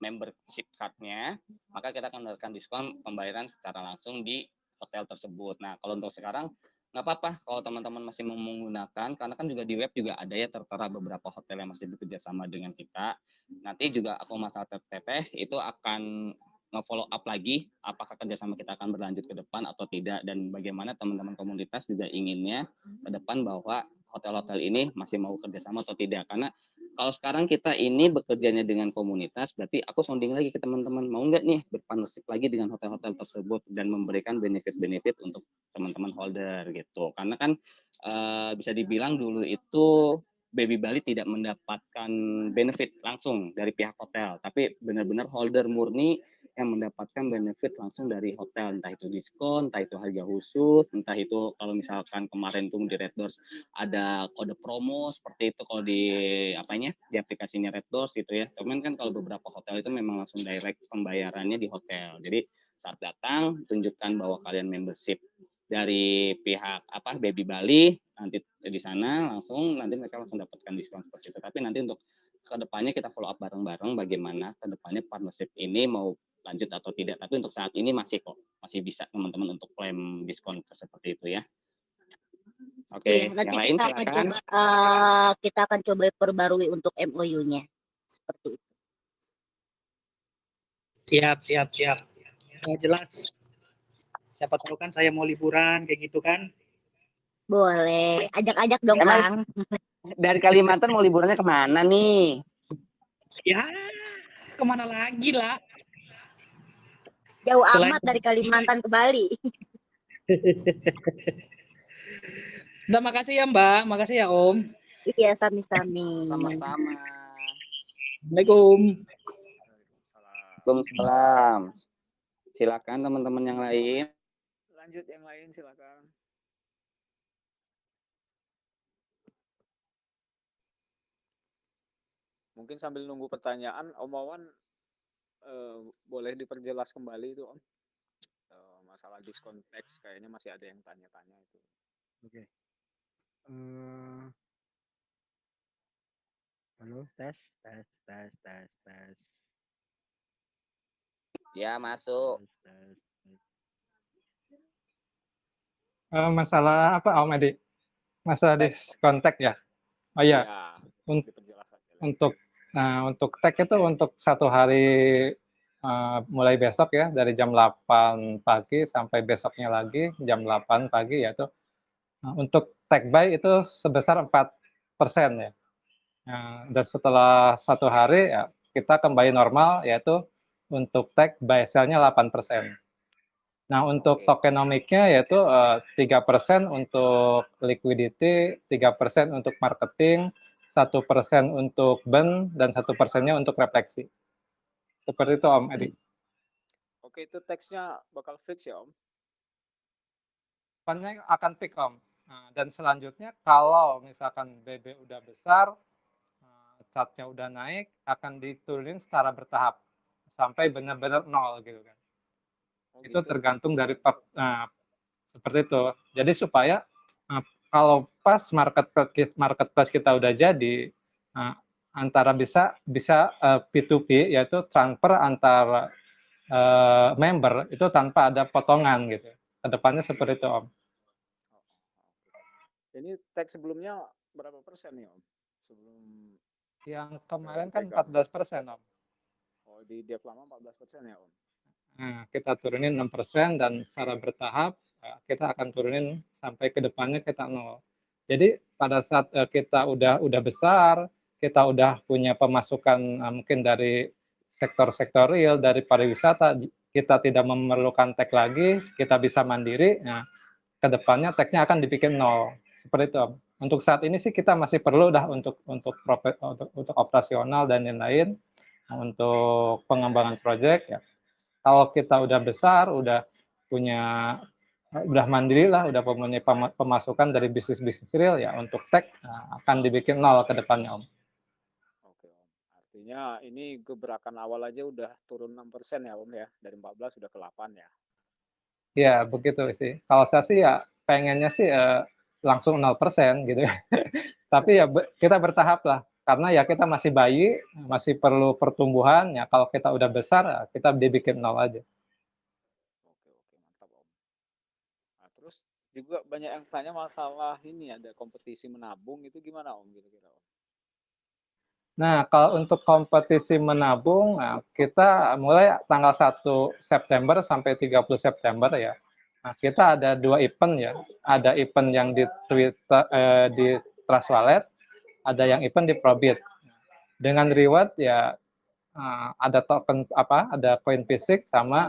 membership card-nya, maka kita akan mendapatkan diskon pembayaran secara langsung di hotel tersebut. Nah kalau untuk sekarang nggak apa-apa kalau teman-teman masih mau menggunakan, karena kan juga di web juga ada ya tertera beberapa hotel yang masih bekerja sama dengan kita. Nanti juga aku masalah teteh itu akan nge-follow up lagi apakah kerjasama kita akan berlanjut ke depan atau tidak, dan bagaimana teman-teman komunitas juga inginnya ke depan bahwa hotel-hotel ini masih mau kerjasama atau tidak. Karena kalau sekarang kita ini bekerjanya dengan komunitas, berarti aku sounding lagi ke teman-teman, mau nggak nih berpartnership lagi dengan hotel-hotel tersebut dan memberikan benefit-benefit untuk teman-teman holder gitu. Karena kan bisa dibilang dulu itu Baby Bali tidak mendapatkan benefit langsung dari pihak hotel, tapi benar-benar holder murni yang mendapatkan benefit langsung dari hotel, entah itu diskon, entah itu harga khusus, entah itu kalau misalkan kemarin tuh di Red Doors ada kode promo seperti itu kalau di apanya di aplikasinya Red Doors gitu ya. Cuman kan kalau beberapa hotel itu memang langsung direct pembayarannya di hotel. Jadi saat datang tunjukkan bahwa kalian membership dari pihak apa Baby Bali, nanti di sana langsung nanti mereka langsung dapatkan diskon seperti itu. Tapi nanti untuk kedepannya kita follow up bareng-bareng bagaimana kedepannya partnership ini mau lanjut atau tidak. Tapi untuk saat ini masih kok, masih bisa teman-teman untuk klaim diskon seperti itu ya. Oke, nanti yang lain kita akan silakan. coba kita akan coba perbarui untuk MOU-nya seperti itu. Siap. Jelas. Siapa tahu kan saya mau liburan kayak gitu kan. Boleh, ajak-ajak dong Emang Kang. dari Kalimantan mau liburannya kemana nih? Ya, kemana lagi lah. Jauh amat dari Kalimantan ke Bali. Udah, makasih ya Mbak, makasih ya Om. Iya, sami-sami. Sama-sama. Assalamualaikum. Waalaikumsalam. Silakan teman-teman yang lain. Lanjut yang lain silakan. Mungkin sambil nunggu pertanyaan, Om Wawan boleh diperjelas kembali itu Om. Masalah diskon tax kayaknya masih ada yang tanya-tanya itu. Oke. Halo, tes. Ya, masuk. Tes. Masalah apa Om Edi? Masalah diskon tag ya? Oh iya. Untuk tag itu untuk 1 hari mulai besok ya, dari jam 8 pagi sampai besoknya lagi jam 8 pagi, yaitu untuk tag buy itu sebesar 4% ya. Dan setelah 1 hari ya kita kembali normal, yaitu untuk tag buy sell-nya 8%. Nah untuk tokenomiknya yaitu 3% untuk liquidity, 3% untuk marketing, 1% untuk burn, dan 1%-nya untuk refleksi. Seperti itu Om Edi. Oke, itu teksnya bakal fix ya Om? Depannya akan fix Om. Dan selanjutnya kalau misalkan BB udah besar, chartnya udah naik, akan diturunin secara bertahap sampai benar-benar 0 gitu kan. Itu tergantung dari seperti itu. Jadi supaya kalau pas marketplace kita udah jadi, antara bisa P2P, yaitu transfer antara member itu tanpa ada potongan gitu. Kedepannya seperti itu Om. Ini tag sebelumnya berapa persen nih Om? sebelum Yang kemarin kan IPK? 14%, Om. Oh, di Dev lama 14% ya, Om? Nah, kita turunin 6% dan secara bertahap kita akan turunin sampai ke depannya kita 0. Jadi pada saat kita udah besar, kita udah punya pemasukan mungkin dari sektor-sektor real, dari pariwisata, kita tidak memerlukan tag lagi, kita bisa mandiri, nah, ke depannya tag-nya akan dibikin 0. Seperti itu, Om. Untuk saat ini sih kita masih perlu untuk operasional dan lain-lain, untuk pengembangan proyek ya. Kalau kita udah besar, udah mandiri lah, udah punya pemasukan dari bisnis-bisnis real ya, untuk tag akan dibikin 0 ke depannya, Om. Oke, Om. Artinya ini gebrakan awal aja udah turun 6% ya, Om ya. Dari 14 udah ke 8 ya. Ya, begitu sih. Kalau saya sih ya pengennya sih langsung 0% gitu. Tapi ya kita bertahap lah. Karena ya kita masih bayi, masih perlu pertumbuhan. Ya kalau kita udah besar, kita dibikin 0 aja. Oke, mantap, Om. Nah, terus juga banyak yang tanya masalah ini, ada kompetisi menabung, itu gimana, Om, kira-kira, Om? Nah, kalau untuk kompetisi menabung, kita mulai tanggal 1 September sampai 30 September ya. Nah, kita ada 2 event ya. Ada event yang di Twitter, di Trust Wallet, ada yang event di Probit. Dengan reward ya ada token ada koin fisik sama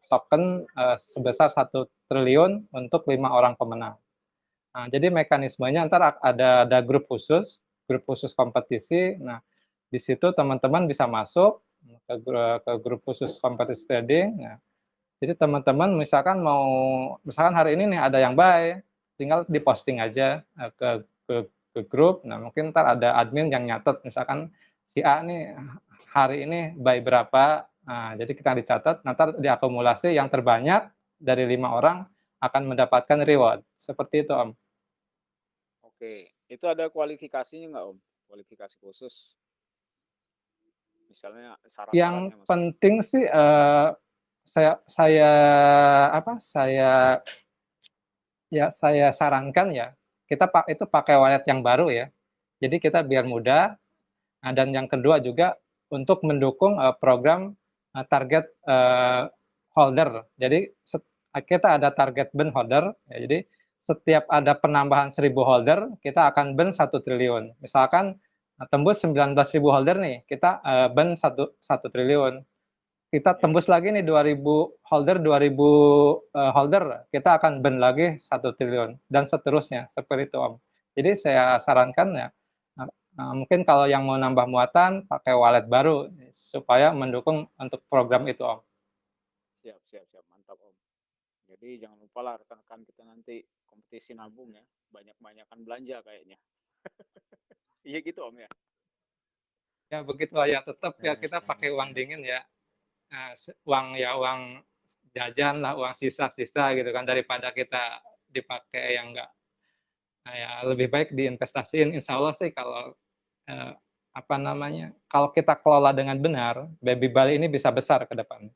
token sebesar 1 triliun untuk 5 orang pemenang. Nah, jadi mekanismenya ntar ada grup khusus kompetisi. Nah, di situ teman-teman bisa masuk ke grup khusus kompetisi trading. Nah, jadi teman-teman misalkan hari ini nih ada yang buy, tinggal diposting aja ke grup. Nah, mungkin ntar ada admin yang nyatet, misalkan si A nih hari ini buy berapa. Nah, jadi kita dicatat, nanti diakumulasi yang terbanyak dari 5 orang akan mendapatkan reward. Seperti itu, Om. Oke, itu ada kualifikasinya nggak, Om? Kualifikasi khusus? Misalnya syarat-syaratnya. Yang penting sih saya sarankan ya, kita itu pakai wallet yang baru ya. Jadi kita biar mudah. Nah, dan yang kedua juga untuk mendukung program target holder. Jadi kita ada target burn holder. Ya, jadi setiap ada penambahan 1.000 holder, kita akan burn 1 triliun. Misalkan tembus 19.000 holder nih, kita burn 1 triliun. Kita tembus lagi nih 2.000 holder, kita akan burn lagi 1 triliun dan seterusnya, seperti itu, Om. Jadi saya sarankan ya, mungkin kalau yang mau nambah muatan pakai wallet baru supaya mendukung untuk program itu, Om. Siap, mantap, Om. Jadi jangan lupa lah rekan-rekan kita nanti kompetisi nabung ya, banyak-banyakan belanja kayaknya. Iya gitu, Om ya. Ya begitu ya, tetap ya kita pakai uang dingin ya. Uang jajan lah, uang sisa-sisa gitu kan, daripada kita dipakai yang enggak, ya lebih baik diinvestasiin. Insya Allah sih kalau kalau kita kelola dengan benar, Baby Bali ini bisa besar ke depan.